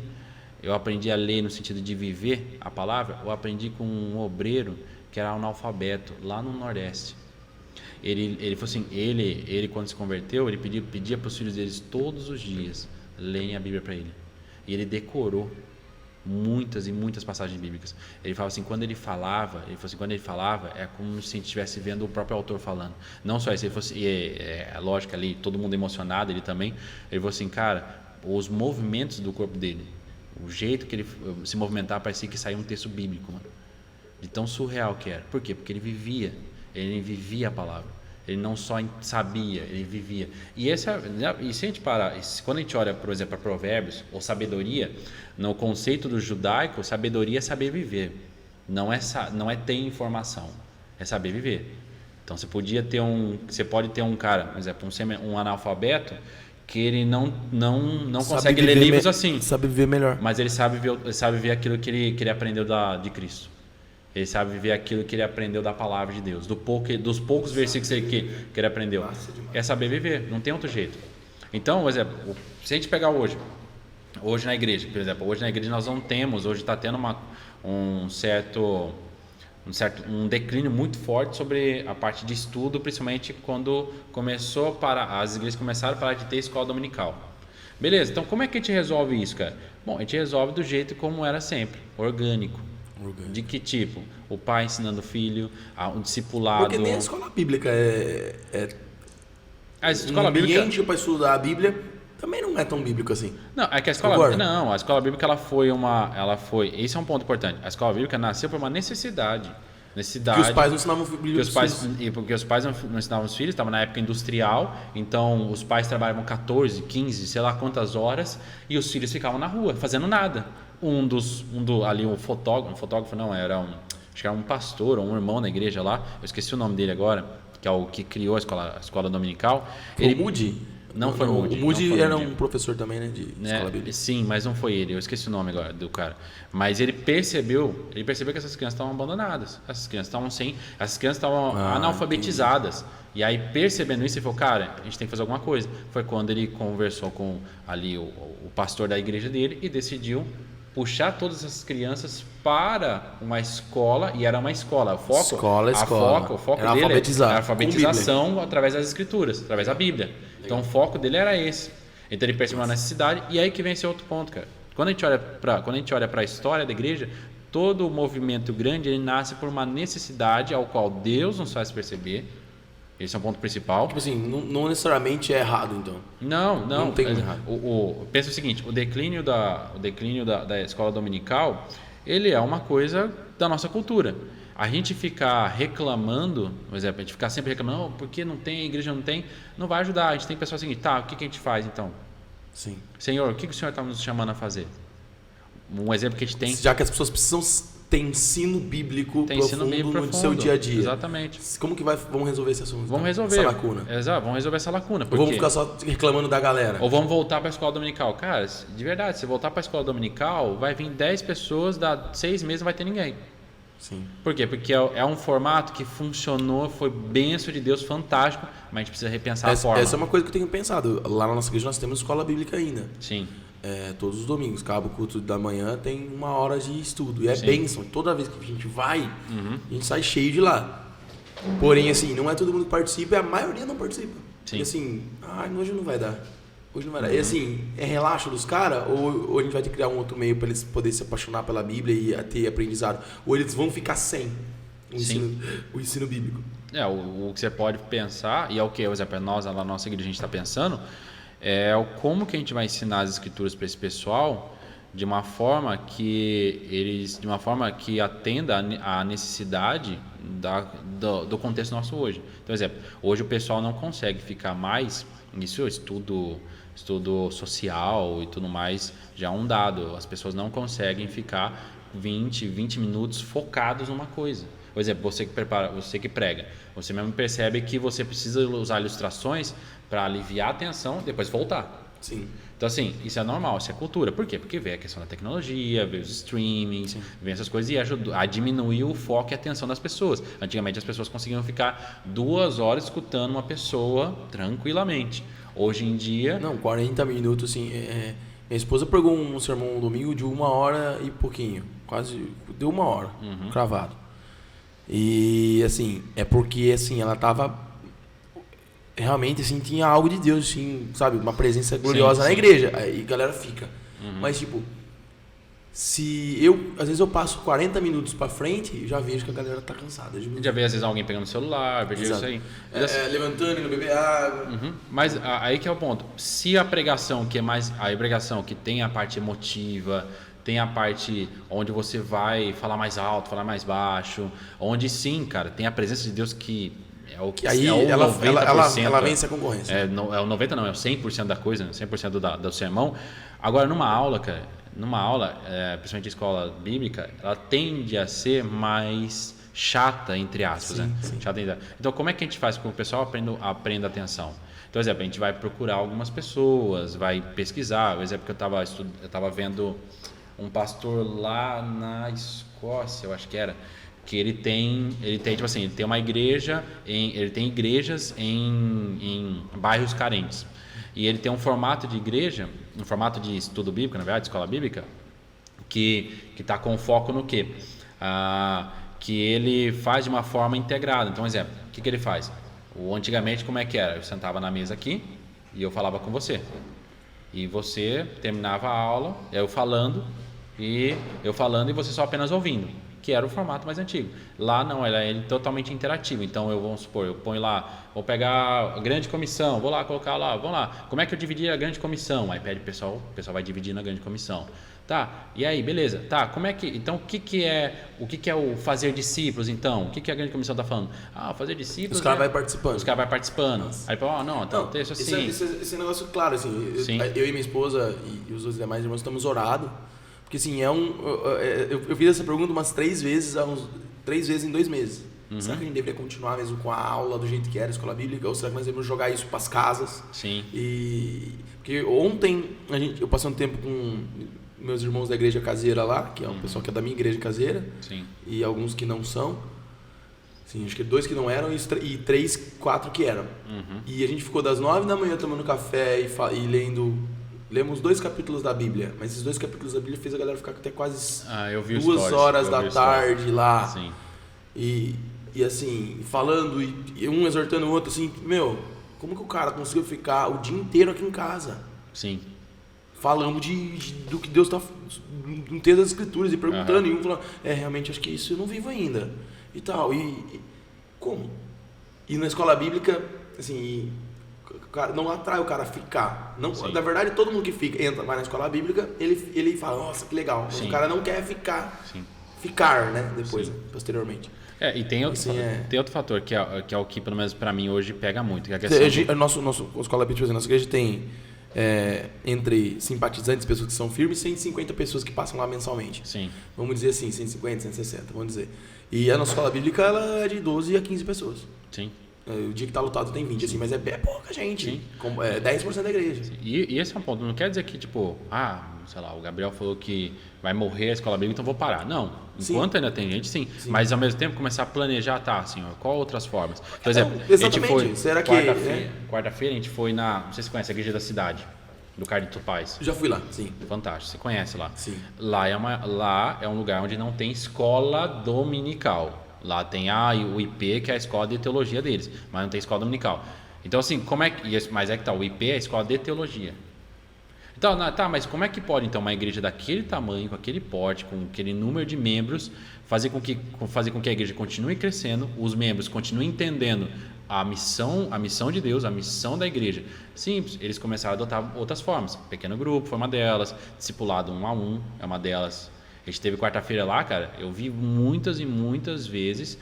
Eu aprendi a ler no sentido de viver a palavra, eu aprendi com um obreiro que era analfabeto, lá no Nordeste. Ele falou assim, ele quando se converteu, ele pedia para os filhos deles todos os dias lerem a Bíblia para ele. E ele decorou muitas e muitas passagens bíblicas. Ele falava assim, quando ele falava, é como se a gente estivesse vendo o próprio autor falando. Não só isso, ele falou assim, lógico ali, todo mundo emocionado, ele também. Ele falou assim, cara, os movimentos do corpo dele, o jeito que ele se movimentava, parecia que saía um texto bíblico, mano. De tão surreal que era. Por quê? Porque ele vivia a palavra. Ele não só sabia, ele vivia. E se a gente parar, quando a gente olha, por exemplo, para Provérbios ou sabedoria, no conceito do judaico, sabedoria é saber viver. Não é ter informação, é saber viver. Então você pode ter um cara, por exemplo, um analfabeto, que ele não consegue ler livros assim. Sabe viver melhor. Mas ele sabe ver aquilo que ele aprendeu de Cristo. Ele sabe viver aquilo que ele aprendeu da palavra de Deus, dos poucos versículos que ele aprendeu. É saber viver, não tem outro jeito. Então, por exemplo, se a gente pegar hoje na igreja, por exemplo, hoje na igreja nós não temos, hoje está tendo um declínio muito forte sobre a parte de estudo, principalmente quando as igrejas começaram a parar de ter escola dominical. Beleza, então como é que a gente resolve isso, cara? Bom, a gente resolve do jeito como era sempre, orgânico. Orgânico. De que tipo? O pai ensinando o filho, um discipulado. Porque nem a escola bíblica A escola um bíblica. ambiente para estudar a Bíblia também não é tão bíblico assim. Não, é que a escola Concorda? bíblica. Não, a escola bíblica ela foi. Esse é um ponto importante. A escola bíblica nasceu por uma necessidade. Que os pais não ensinavam Bíblia Porque os pais não ensinavam os filhos, estava na época industrial, então os pais trabalhavam 14, 15, sei lá quantas horas, e os filhos ficavam na rua, fazendo nada. Ali um fotógrafo não, acho que era um pastor ou um irmão na igreja lá, eu esqueci o nome dele agora, que é o que criou a escola dominical. Ele Moody? Não foi Moody. O Moody era um professor também, né, de escola bíblica. Sim, mas não foi ele. Eu esqueci o nome agora do cara. Mas ele percebeu que essas crianças estavam abandonadas. Essas crianças estavam analfabetizadas. Entendi. E aí, percebendo isso, ele falou, cara, a gente tem que fazer alguma coisa. Foi quando ele conversou com ali o pastor da igreja dele e decidiu puxar todas essas crianças para uma escola, e era uma escola. O foco era dele alfabetizar, era a alfabetização através das escrituras, através da Bíblia. Então o foco dele era esse. Então ele percebeu a necessidade, e aí que vem esse outro ponto, cara. Quando a gente olha para a história da igreja, todo o movimento grande ele nasce por uma necessidade ao qual Deus nos faz perceber. Esse é um ponto principal. Tipo assim, não necessariamente é errado, então. Não tem errado. Pensa o seguinte, o declínio da escola dominical, ele é uma coisa da nossa cultura. A gente ficar reclamando, por exemplo, a gente ficar sempre reclamando, porque não tem, a igreja não tem, não vai ajudar. A gente tem que pensar o seguinte, o que a gente faz então? Sim. Senhor, o que o Senhor está nos chamando a fazer? Um exemplo que a gente tem... Já que as pessoas precisam ter ensino bíblico profundo no seu dia a dia. Exatamente. Como que vamos resolver esse assunto? Vamos resolver. Essa lacuna. Exato, vamos resolver essa lacuna. Ou vamos ficar só reclamando da galera? Ou vamos voltar para a escola dominical. Cara, de verdade, se voltar para a escola dominical, vai vir 10 pessoas, dá 6 meses não vai ter ninguém. Sim. Por quê? Porque é um formato que funcionou, foi bênção de Deus, fantástico, mas a gente precisa repensar a forma. Essa é uma coisa que eu tenho pensado. Lá na nossa igreja nós temos escola bíblica ainda. Sim. Todos os domingos, cabo culto da manhã tem 1 hora de estudo. E é bênção. Toda vez que a gente vai, a gente sai cheio de lá. Porém, assim, não é todo mundo que participa e a maioria não participa. Sim. E assim, hoje não vai dar. E assim, é relaxo dos caras ou a gente vai ter que criar um outro meio para eles poderem se apaixonar pela Bíblia e ter aprendizado? Ou eles vão ficar sem o ensino bíblico? O que você pode pensar, e é o que, por exemplo, nós, na nossa igreja, a gente está pensando, como que a gente vai ensinar as escrituras para esse pessoal de uma forma que atenda à necessidade do contexto nosso hoje. Então, por exemplo, hoje o pessoal não consegue ficar mais, isso eu estudo social e tudo mais, já é um dado, as pessoas não conseguem ficar 20 minutos focados numa coisa. Por exemplo, você que prega, você mesmo percebe que você precisa usar ilustrações para aliviar a tensão e depois voltar. Sim. Então, assim, isso é normal, isso é cultura. Por quê? Porque veio a questão da tecnologia, veio os streamings, veio essas coisas e ajudou a diminuir o foco e a atenção das pessoas. Antigamente as pessoas conseguiam ficar 2 horas escutando uma pessoa tranquilamente. Hoje em dia... 40 minutos, assim... Minha esposa pregou um sermão um domingo de 1 hora e pouquinho. Quase... Deu 1 hora, cravado. E, assim, é porque, assim, ela tava... Realmente, assim, tinha algo de Deus, assim, sabe? Uma presença gloriosa na igreja. Aí a galera fica. Mas, tipo... Às vezes eu passo 40 minutos pra frente e já vejo que a galera tá cansada. Já vê às vezes alguém pegando o celular, vejo isso aí. Levantando, indo beber água. Mas aí que é o ponto. Se a pregação que tem a parte emotiva, tem a parte onde você vai falar mais alto, falar mais baixo, onde sim, cara, tem a presença de Deus que é o que aí é o 90%, ela vence a concorrência. É o 90 não, é o 100% da coisa, 100% do sermão. Agora numa aula, principalmente a escola bíblica, ela tende a ser mais chata, entre aspas. Sim. Então, como é que a gente faz com que o pessoal aprenda atenção? Então, por exemplo, a gente vai procurar algumas pessoas, vai pesquisar. Por exemplo, que eu estava vendo um pastor lá na Escócia, eu acho que era, que ele tem tipo assim, ele tem uma igreja, ele tem igrejas em bairros carentes. E ele tem um formato de igreja, um formato de estudo bíblico, na verdade, escola bíblica, que está com foco no quê? Que ele faz de uma forma integrada. Então, exemplo, o que ele faz? Antigamente, como é que era? Eu sentava na mesa aqui e eu falava com você. E você terminava a aula, eu falando e você só apenas ouvindo. que era o formato mais antigo. Lá não, ela é totalmente interativo. Então vamos supor, eu ponho lá, vou pegar a grande comissão, vou lá colocar lá, vamos lá, como é que eu dividi a grande comissão? Aí pede o pessoal vai dividir na grande comissão. Tá, e aí, beleza. Tá, como é que. Então, o que é o fazer discípulos, então? O que a grande comissão está falando? Fazer discípulos. Os caras vão participando. Os caras vão participando. Nossa. Aí, não, então, texto assim. Esse negócio, claro, assim, eu e minha esposa e os outros demais irmãos estamos orados. Porque, assim, eu fiz essa pergunta umas 3 vezes, 3 vezes em 2 meses. Será que a gente deveria continuar mesmo com a aula do jeito que era a escola bíblica? Ou será que nós devemos jogar isso para as casas? Sim. Porque ontem eu passei um tempo com meus irmãos da igreja caseira lá, que é um pessoal que é da minha igreja caseira. Sim. E alguns que não são. Sim, acho que 2 que não eram e 3, 4 que eram. E a gente ficou das 9 da manhã tomando café e lemos 2 capítulos da Bíblia. Mas esses 2 capítulos da Bíblia fez a galera ficar até quase 2 horas da tarde lá. Sim. E assim, falando e um exortando o outro, assim, como que o cara conseguiu ficar o dia inteiro aqui em casa? Sim. Falando do que Deus está no texto das Escrituras e perguntando, e um falando, realmente acho que isso eu não vivo ainda, e tal, e como? E na escola bíblica, assim, não atrai o cara a ficar, não, na verdade todo mundo que vai na escola bíblica, ele fala, nossa, que legal, mas o cara não quer ficar, né, depois, posteriormente. E tem outro fator que é o que, pelo menos para mim, hoje pega muito, que é a questão nossa escola bíblica, nossa igreja tem entre simpatizantes, pessoas que são firmes, 150 pessoas que passam lá mensalmente. Sim. Vamos dizer assim, 150, 160, vamos dizer. E a nossa escola bíblica ela é de 12 a 15 pessoas. Sim. O dia que tá lotado tem 20, assim, mas é pouca gente. Sim. É 10% da igreja. E esse é um ponto. Não quer dizer que, sei lá, o Gabriel falou que vai morrer a escola bíblica, então vou parar. Não. Enquanto ainda tem gente, sim. Mas ao mesmo tempo começar a planejar, assim, qual outras formas. Por exemplo, a gente foi quarta-feira a gente foi não sei se você conhece a igreja da cidade, do Carlito Paz. Já fui lá, sim. Fantástico, você conhece lá. Sim. Lá é um lugar onde não tem escola dominical. Lá tem o IP, que é a escola de teologia deles, mas não tem escola dominical. Então, assim, mas o IP é a escola de teologia. Então, mas como é que pode, então, uma igreja daquele tamanho, com aquele porte, com aquele número de membros, fazer com que a igreja continue crescendo, os membros continuem entendendo a missão de Deus, a missão da igreja? Simples, eles começaram a adotar outras formas. Pequeno grupo foi uma delas, discipulado 1 a 1 é uma delas. A gente teve quarta-feira lá, cara, eu vi muitas e muitas vezes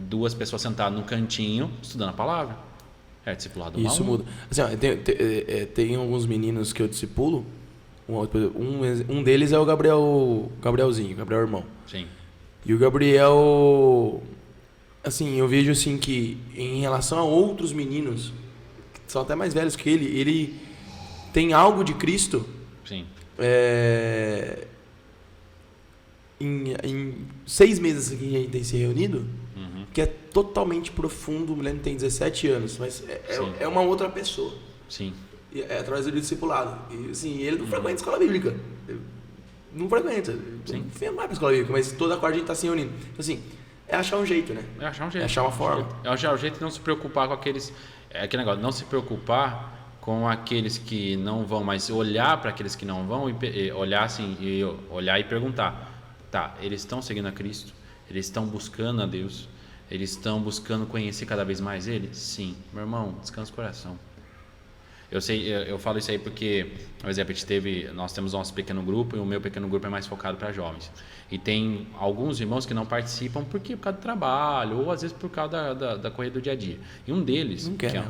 2 pessoas sentadas no cantinho estudando a palavra. Discipulado 1 a 1. Isso muda. Assim, tem alguns meninos que eu discipulo, um deles é o Gabrielzinho, Gabriel irmão. Sim. E o Gabriel, assim, eu vejo assim que em relação a outros meninos, que são até mais velhos que ele tem algo de Cristo. Sim. Em 6 meses que a gente tem se reunido, que é totalmente profundo. O Milene tem 17 anos, mas é uma outra pessoa. Sim. É através do discipulado. E assim, ele não frequenta escola bíblica. Ele não frequenta. Sim. Não vai pra escola bíblica, mas toda quarta a gente tá se reunindo. Então, assim, é achar um jeito, né? É achar um jeito. É achar uma forma. É achar um jeito de não se preocupar com aqueles... É aquele negócio, não se preocupar com aqueles que não vão, mas olhar para aqueles que não vão e olhar assim, olhar e perguntar. Tá, eles estão seguindo a Cristo? Eles estão buscando a Deus? Eles estão buscando conhecer cada vez mais Ele? Sim. Meu irmão, descansa o coração. Eu falo isso aí porque, por exemplo, nós temos nosso pequeno grupo e o meu pequeno grupo é mais focado para jovens. E tem alguns irmãos que não participam por causa do trabalho ou às vezes por causa da corrida do dia a dia. E um deles... Não quer.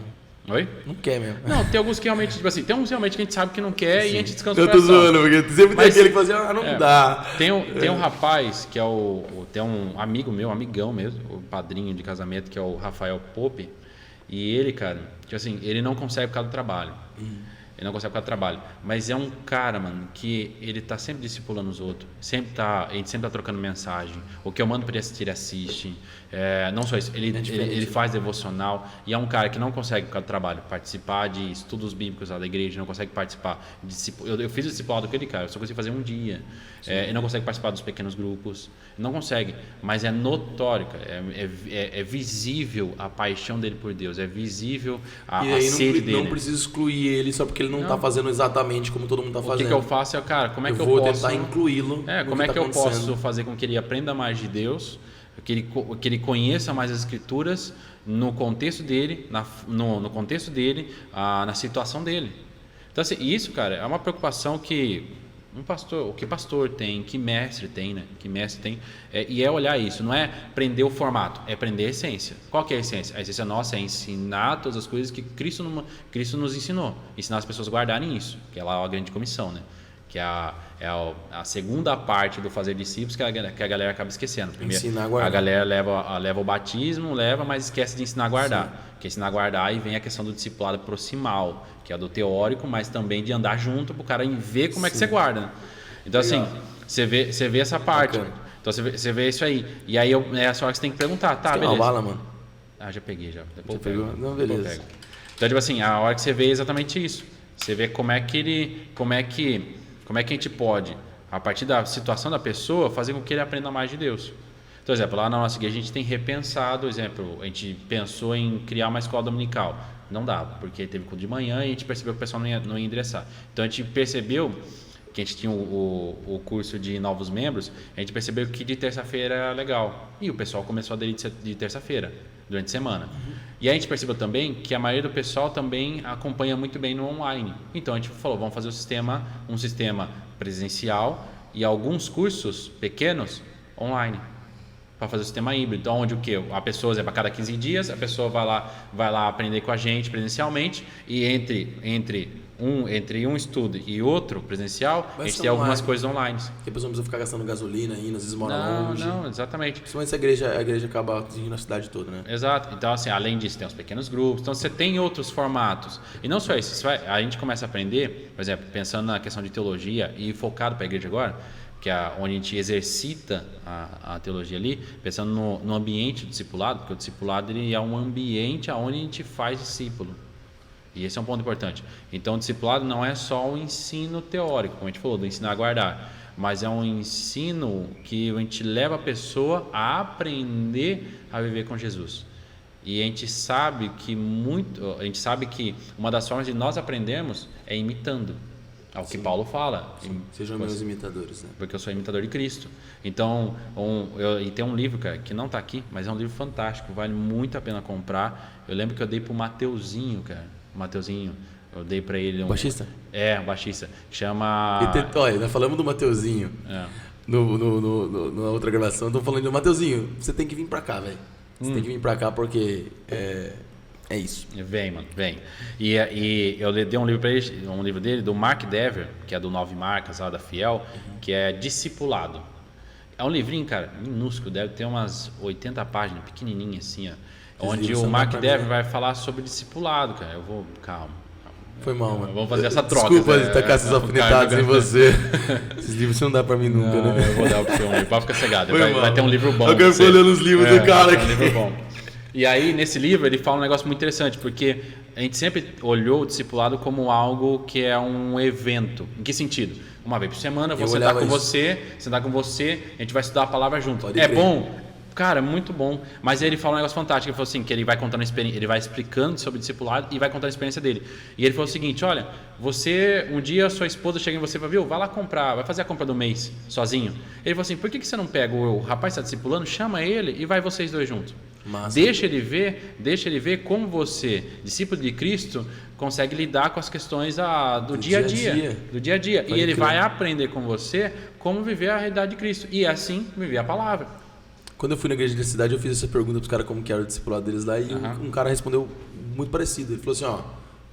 Oi? Não quer mesmo. Não, tem alguns que realmente, tem uns realmente que a gente sabe que não quer. Sim. E a gente descansa o coração. Eu tô zoando, porque sempre tem aquele que fala assim, não dá. Tem um rapaz que tem um amigo meu, amigão mesmo, o padrinho de casamento, que é o Rafael Pope. E ele, cara, que assim, ele não consegue por causa do trabalho. Ele não consegue por causa do trabalho. Mas é um cara, mano, que ele tá sempre discipulando os outros. A gente sempre tá trocando mensagem. O que eu mando pra ele assistir, ele assiste. Não só isso, ele faz devocional. E é um cara que não consegue, por causa do trabalho, participar de estudos bíblicos lá da igreja. Não consegue participar. Eu fiz o discipulado com ele, cara. Eu só consegui fazer um dia. Ele não consegue participar dos pequenos grupos. Não consegue. Mas é notório, cara. É visível a paixão dele por Deus. É visível a sede dele. Não precisa excluir ele só porque ele não tá fazendo exatamente como todo mundo tá fazendo. O que eu faço é, cara, como é que eu vou posso... tentar incluí-lo. como é que eu posso fazer com que ele aprenda mais de Deus, que ele conheça mais as Escrituras no contexto dele, no contexto dele, na situação dele. Então, assim, isso, cara, é uma preocupação que pastor tem, que mestre tem, né? E é olhar isso, não é prender o formato, é prender a essência. Qual que é a essência? A essência nossa é ensinar todas as coisas que Cristo nos ensinou, ensinar as pessoas a guardarem isso, que é lá a grande comissão, né? Que é a segunda parte do fazer discípulos que a galera acaba esquecendo. Primeiro, ensinar a guardar. A galera leva o batismo, mas esquece de ensinar a guardar. Sim. Que é ensinar a guardar, e vem a questão do discipulado proximal, que é do teórico, mas também de andar junto para o cara ver como é que você guarda. Né? Então, assim, você vê essa parte. Então, você vê isso aí. E aí é só que você tem que perguntar. Tá, beleza. Tem uma bala, mano? Já peguei, já. Depois você pegou? Não, beleza. Então, tipo assim, a hora que você vê exatamente isso. Você vê como é que a gente pode, a partir da situação da pessoa, fazer com que ele aprenda mais de Deus. Então, por exemplo, lá na nossa igreja a gente tem repensado, exemplo, a gente pensou em criar uma escola dominical. Não dava, porque teve culto de manhã e a gente percebeu que o pessoal não ia endereçar. Então, a gente percebeu que a gente tinha o curso de novos membros, a gente percebeu que de terça-feira era legal. E o pessoal começou a aderir de terça-feira, durante a semana. E a gente percebeu também que a maioria do pessoal também acompanha muito bem no online. Então, a gente falou, vamos fazer um sistema presencial e alguns cursos pequenos online. Para fazer o sistema híbrido, então, onde a pessoa, a cada 15 dias, a pessoa vai lá aprender com a gente presencialmente, e entre um estudo e outro presencial, a gente tem algumas coisas online. Porque a pessoa não precisa ficar gastando gasolina ainda, às vezes mora longe. Não, exatamente. Principalmente se a igreja acaba atingindo a cidade toda, né? Exato. Então, assim, além disso, tem os pequenos grupos. Então, você tem outros formatos. E não só isso. A gente começa a aprender, por exemplo, pensando na questão de teologia e focado para a igreja agora, que é onde a gente exercita a teologia ali, pensando no ambiente do discipulado, porque o discipulado ele é um ambiente onde a gente faz discípulo. E esse é um ponto importante. Então, o discipulado não é só o ensino teórico, como a gente falou, do ensinar a guardar, mas é um ensino que a gente leva a pessoa a aprender a viver com Jesus. E a gente sabe que uma das formas de nós aprendermos é imitando. É o que Paulo fala. Sejam meus imitadores, né? Porque eu sou imitador de Cristo. Então, e tem um livro, cara, que não está aqui, mas é um livro fantástico, vale muito a pena comprar. Eu lembro que eu dei pro Mateuzinho, cara. Mateuzinho, eu dei para ele um... Baixista? Um baixista. Chama... Olha, nós falamos do Mateuzinho. Na outra gravação, estamos falando do Mateuzinho. Você tem que vir para cá, velho. Você tem que vir para cá porque... É isso. Vem, mano, vem. E eu dei um livro para ele, um livro dele, do Mark Dever, que é do 9 Marcas, lá da Fiel, que é Discipulado. É um livrinho, cara, minúsculo, deve ter umas 80 páginas, pequenininho assim, ó. Onde o Mark Dever vai falar sobre discipulado, cara. Calma. Foi mal, mano. Vamos fazer essa troca. Desculpa tacar esses alfinetados em você. Esses livros não dá pra mim nunca, né? Eu vou dar pra você um livro, pode ficar cegado. Vai ter um livro bom. Eu quero olhando os livros do cara aqui. Um livro bom. E aí, nesse livro, ele fala um negócio muito interessante, porque a gente sempre olhou o discipulado como algo que é um evento. Em que sentido? Uma vez por semana, eu vou sentar com você, a gente vai estudar a palavra junto. É bom? Cara, muito bom. Mas aí ele fala um negócio fantástico. Ele falou assim, que ele vai contando ele vai explicando sobre o discipulado e vai contando a experiência dele. E ele falou o seguinte, olha, um dia sua esposa chega em você e fala, vai lá comprar, vai fazer a compra do mês sozinho. Ele falou assim, por que você não pega o rapaz que está discipulando, chama ele e vai vocês dois juntos. Massa. Deixa ele ver como você, discípulo de Cristo, consegue lidar com as questões do dia a dia. E ele vai aprender com você como viver a realidade de Cristo. E assim viver a palavra. Quando eu fui na igreja da cidade, eu fiz essa pergunta para os caras como que era o discipulado deles lá, e um cara respondeu muito parecido. Ele falou assim,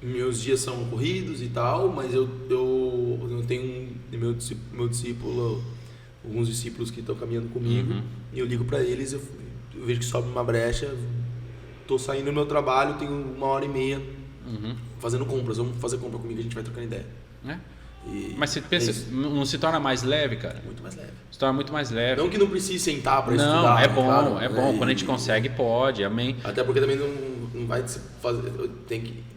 meus dias são corridos e tal, mas eu tenho meu discípulo, alguns discípulos que estão caminhando comigo, e eu ligo para eles, eu vejo que sobe uma brecha, estou saindo do meu trabalho, tenho 1h30 fazendo compras, vamos fazer compra comigo, a gente vai trocando ideia. Mas você pensa, não se torna mais leve, cara? Muito mais leve. Se torna muito mais leve. Não que não precise sentar para estudar. Não, é bom. Quando a gente consegue, pode, amém. Até porque também não vai se fazer.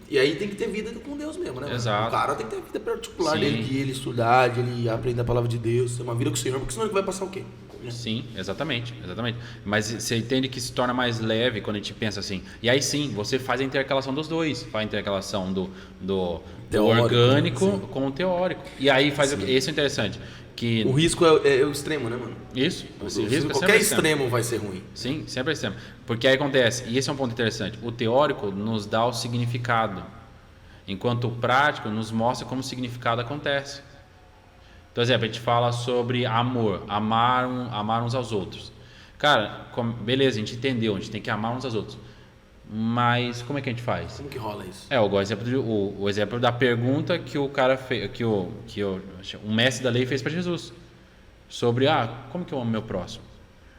E aí tem que ter vida com Deus mesmo, né? Exato. O cara tem que ter vida particular Sim. dele, de ele estudar, de ele aprender a palavra de Deus, ter uma vida com o Senhor, porque senão ele vai passar o quê? Sim, exatamente. Mas você entende que se torna mais leve quando a gente pensa assim. E aí sim, você faz a intercalação dos dois. Faz a intercalação do Teórico, orgânico com o teórico. E aí faz esse é interessante. Que O risco é o extremo, né, mano? isso, esse risco é Qualquer sempre extremo vai ser ruim. Sim, sempre é extremo. Porque aí acontece, e esse é um ponto interessante, o teórico nos dá o significado, enquanto o prático nos mostra como o significado acontece. Por exemplo, a gente fala sobre amor, amar uns aos outros. Cara, beleza, a gente entendeu, a gente tem que amar uns aos outros. Mas como é que a gente faz? Como que rola isso? O exemplo da pergunta que o cara fez, que o mestre da lei fez para Jesus. Sobre, como que eu amo meu próximo?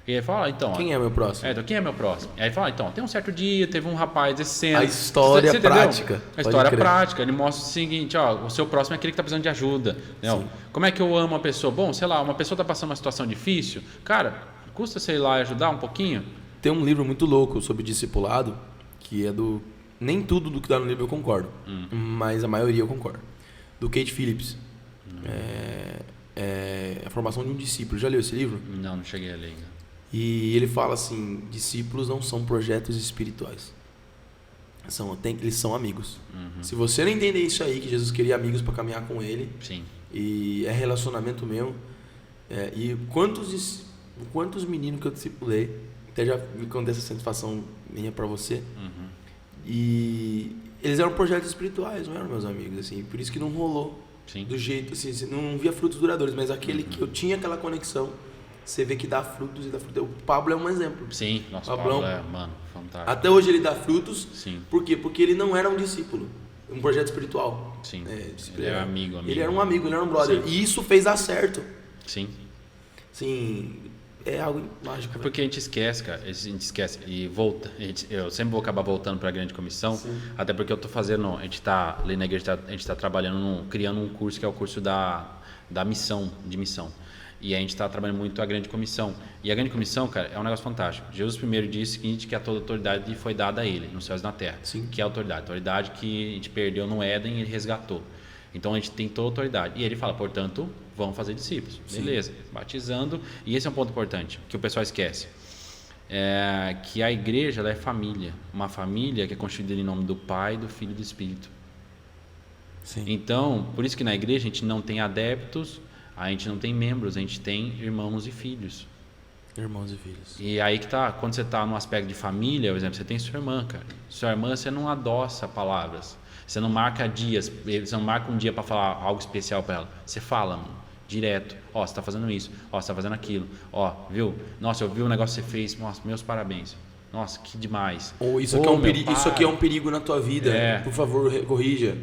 E ele fala, então... Quem é meu próximo? Então, quem é meu próximo? Aí ele fala, então, tem um certo dia, teve um rapaz descendo... A história Você entendeu? prática. A história prática. Ele mostra o seguinte, o seu próximo é aquele que está precisando de ajuda. Não? Como é que eu amo uma pessoa? Bom, sei lá, uma pessoa está passando uma situação difícil, cara, custa, sei lá, ajudar um pouquinho? Tem um livro muito louco sobre discipulado, que é do... Nem tudo do que está no livro eu concordo, mas a maioria eu concordo. Do Kate Phillips. É a formação de um discípulo. Já leu esse livro? Não cheguei a ler ainda. E ele fala assim, discípulos não são projetos espirituais. Eles são amigos. Se você não entender isso aí, que Jesus queria amigos para caminhar com ele, Sim. e é relacionamento mesmo, e quantos meninos que eu discipulei, até já me contei essa satisfação minha para você, e eles eram projetos espirituais, não eram meus amigos, assim, por isso que não rolou. Sim. Do jeito, assim, não via frutos duradouros, mas aquele que eu tinha aquela conexão, você vê que dá frutos e dá frutos. O Pablo é um exemplo. Sim, nosso Pablão, Pablo fantástico. até hoje ele dá frutos. Sim. Por quê? Porque ele não era um discípulo, um projeto espiritual. Sim. Ele era amigo. Ele era um amigo, ele era um brother. Sim. E isso fez dar certo. Sim. Assim, é algo mágico. Porque a gente esquece, cara. A gente esquece. E volta. Eu sempre vou acabar voltando para a grande comissão. Sim. Até porque eu tô fazendo. A gente tá ali na igreja, a gente tá trabalhando, criando um curso que é o curso da missão, de missão. E a gente está trabalhando muito a grande comissão. E a grande comissão, cara, é um negócio fantástico. Jesus primeiro disse o seguinte, que a toda autoridade foi dada a ele, nos céus e na terra. Sim. Que é a autoridade. A autoridade que a gente perdeu no Éden e ele resgatou. Então a gente tem toda a autoridade. E ele fala, portanto, vão fazer discípulos. Sim. Beleza, batizando. E esse é um ponto importante, que o pessoal esquece. Que a igreja ela é família. Uma família que é constituída em nome do Pai, do Filho e do Espírito. Sim. Então, por isso que na igreja a gente não tem adeptos, a gente não tem membros, a gente tem irmãos e filhos. Irmãos e filhos. E aí que tá, quando você está no aspecto de família, por exemplo, você tem sua irmã, cara. Sua irmã, você não adoça palavras. Você não marca dias, você não marca um dia para falar algo especial para ela. Você fala, mano, direto. Ó, você está fazendo isso, ó, você está fazendo aquilo. Ó, viu? Nossa, eu vi o negócio que você fez, nossa, meus parabéns. Nossa, que demais. Ou isso aqui é um perigo na tua vida, por favor, corrija.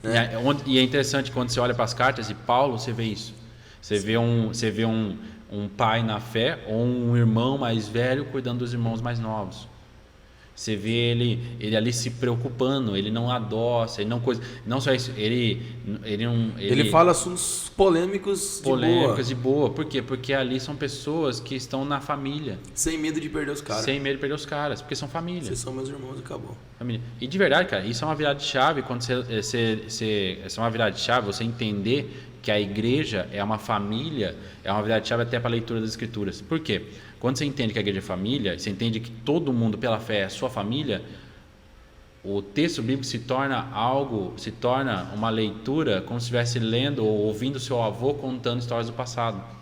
Né? E é interessante quando você olha para as cartas de Paulo, você vê isso. Você vê um pai na fé ou um irmão mais velho cuidando dos irmãos mais novos. Você vê ele ali se preocupando, ele não adoça, ele não coisa, não só isso, ele fala assuntos polêmicos de boa. Por quê? Porque ali são pessoas que estão na família. Sem medo de perder os caras. Sem medo de perder os caras, porque são família. Vocês são meus irmãos e acabou. Família. E de verdade, cara, isso é uma virada de chave quando isso é uma virada de chave, você entender que a igreja é uma família, é uma virada de chave até para a leitura das escrituras. Por quê? Quando você entende que a igreja é família, você entende que todo mundo pela fé é sua família, o texto bíblico se torna uma leitura como se estivesse lendo ou ouvindo seu avô contando histórias do passado.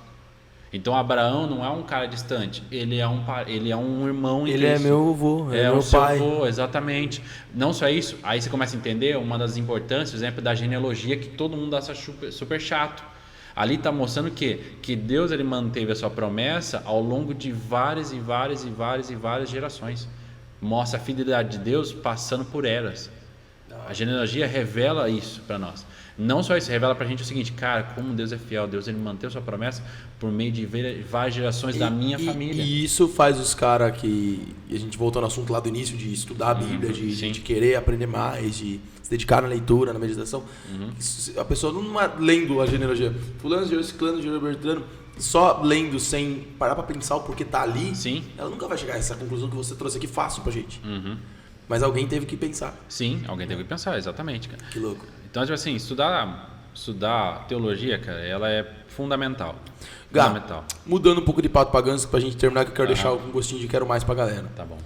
Então Abraão não é um cara distante, ele é um irmão em Cristo. Ele é meu avô, é meu pai. Avô, exatamente. Não só isso, aí você começa a entender uma das importâncias, por exemplo, da genealogia, que todo mundo acha super chato. Ali está mostrando que Deus ele manteve a sua promessa ao longo de várias gerações. Mostra a fidelidade de Deus passando por eras. A genealogia revela isso para nós. Não só isso, revela para a gente o seguinte, cara, como Deus é fiel, Deus ele manteve a sua promessa por meio de várias gerações da minha família. E isso faz os caras que, a gente voltou no assunto lá do início, de estudar a Bíblia, de querer aprender mais, de se dedicar na leitura, na meditação. A pessoa não é lendo a genealogia, fulano gerou ciclano, gerou Bertrano, só lendo sem parar para pensar o porquê tá ali, ela nunca vai chegar a essa conclusão que você trouxe aqui fácil pra gente. Mas alguém teve que pensar. Sim, alguém teve que pensar, exatamente, cara. Que louco. Então, tipo assim, estudar teologia, cara, ela é fundamental. Gá, Fundamental. mudando um pouco de pato pra ganso pra gente terminar, que eu quero deixar um gostinho de quero mais pra galera. Tá bom.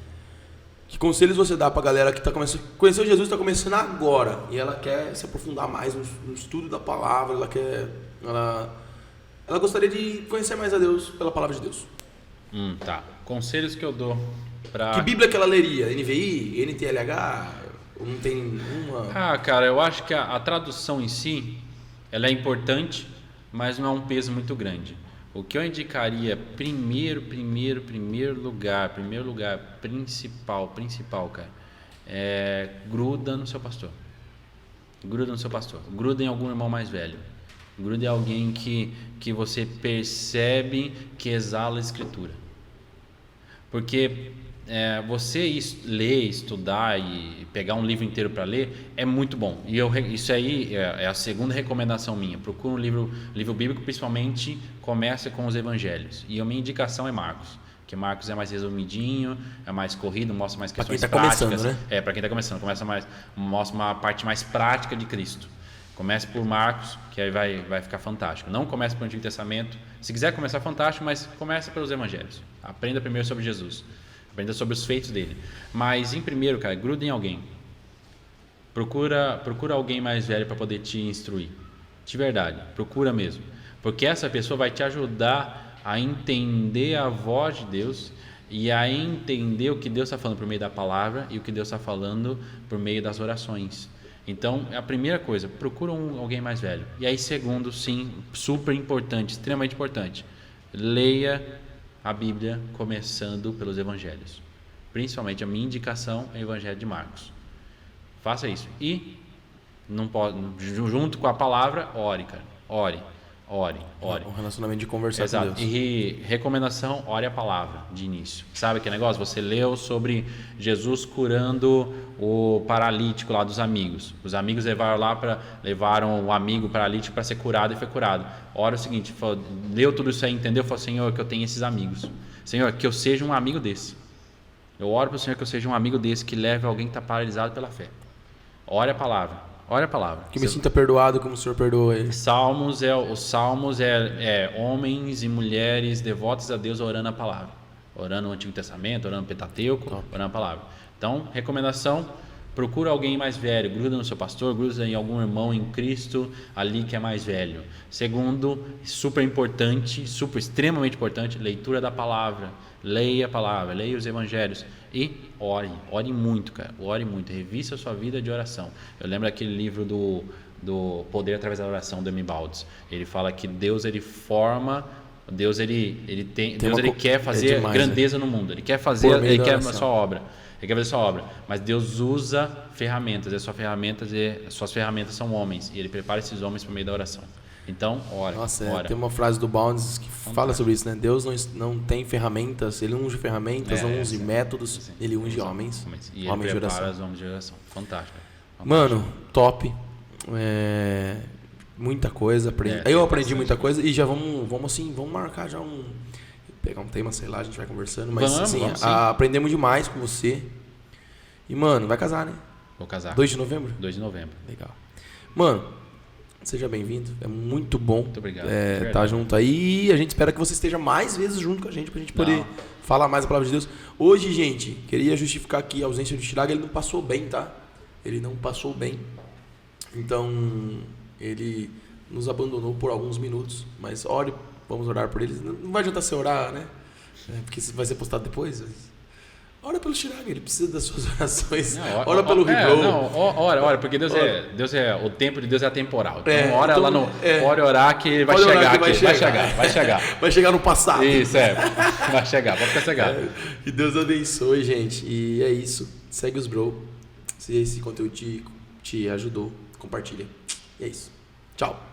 Que conselhos você dá pra galera que tá começando, conheceu Jesus, tá começando agora e ela quer se aprofundar mais no estudo da palavra, ela gostaria de conhecer mais a Deus pela palavra de Deus. Tá. Conselhos que eu dou pra... Que Bíblia que ela leria? NVI, NTLH? Ou não tem uma? Cara, eu acho que a tradução em si, ela é importante, mas não é um peso muito grande. O que eu indicaria primeiro lugar, principal, cara, é gruda no seu pastor. Gruda no seu pastor. Gruda em algum irmão mais velho. Gruda em alguém que você percebe que exala a escritura. Porque você ler, estudar e pegar um livro inteiro para ler é muito bom. E isso aí é a segunda recomendação minha. Procura um livro bíblico, principalmente começa com os evangelhos. E a minha indicação é Marcos. Porque Marcos é mais resumidinho, é mais corrido, mostra mais questões práticas. Para quem está começando, né? Para quem está começando, mostra uma parte mais prática de Cristo. Comece por Marcos, que aí vai ficar fantástico. Não comece pelo Antigo Testamento. Se quiser começar, fantástico, mas comece pelos evangelhos. Aprenda primeiro sobre Jesus. Aprenda sobre os feitos dele. Mas, em primeiro, cara, gruda em alguém. Procura alguém mais velho para poder te instruir. De verdade, procura mesmo. Porque essa pessoa vai te ajudar a entender a voz de Deus e a entender o que Deus está falando por meio da palavra e o que Deus está falando por meio das orações. Então, a primeira coisa, procura alguém mais velho. E aí, segundo, sim, super importante, extremamente importante, leia a Bíblia começando pelos evangelhos. Principalmente a minha indicação é o Evangelho de Marcos. Faça isso. E não pode, junto com a palavra, ore, cara. Ore. Um relacionamento de conversar Exato. com Deus. E recomendação, ore a palavra de início. Sabe que negócio? Você leu sobre Jesus curando o paralítico lá dos amigos. Os amigos levaram o amigo paralítico para ser curado e foi curado. Ora o seguinte, leu tudo isso aí, entendeu? Falou, Senhor, que eu tenho esses amigos. Senhor, que eu seja um amigo desse. Eu oro para o Senhor que eu seja um amigo desse, que leve alguém que está paralisado pela fé. Ore a palavra. Olha a palavra. Que me sinta perdoado como o Senhor perdoa ele. Os salmos é homens e mulheres devotos a Deus orando a palavra. Orando o Antigo Testamento, orando o Pentateuco, orando a palavra. Então, recomendação, procura alguém mais velho. Gruda no seu pastor, gruda em algum irmão em Cristo ali que é mais velho. Segundo, super importante, extremamente importante, leitura da palavra. Leia a palavra, leia os evangelhos e ore muito, cara, ore muito, revista a sua vida de oração. Eu lembro daquele livro do Poder através da Oração, do M. Baldes. Ele fala que Deus ele quer fazer grandeza no mundo, ele quer fazer a sua obra. Ele quer fazer sua obra, mas Deus usa ferramentas, e suas ferramentas são homens, e ele prepara esses homens por meio da oração. Então, ora. Nossa, tem uma frase do Bounds que fala sobre isso, né? Deus não tem ferramentas, ele unge ferramentas, não unge métodos, ele unge homens. E ele prepara os homens de oração. Fantástico. Mano, top. Muita coisa. Eu aprendi muita coisa e já vamos marcar já pegar um tema, sei lá, a gente vai conversando. Mas vamos, aprendemos demais com você. E, mano, vai casar, né? Vou casar. 2 de novembro? 2 de novembro. Legal. Mano, seja bem-vindo. É muito bom obrigado, tá junto aí. E a gente espera que você esteja mais vezes junto com a gente pra gente poder falar mais a palavra de Deus. Hoje, gente, queria justificar aqui a ausência do Tiraga. Ele não passou bem, tá? Ele não passou bem. Então, ele nos abandonou por alguns minutos. Mas vamos orar por ele. Não vai adiantar você orar, né? Porque vai ser postado depois. Ora pelo Tiraga, ele precisa das suas orações. Ora pelo Ribro. Ora, porque Deus o tempo de Deus é atemporal. Então, ora lá no. Pode orar que ele vai chegar aqui. Vai chegar. Vai chegar no passado. Isso, vai chegar, pode ficar cegado. Que Deus abençoe, gente. E é isso. Segue os bro. Se esse conteúdo te ajudou, compartilha. E é isso. Tchau.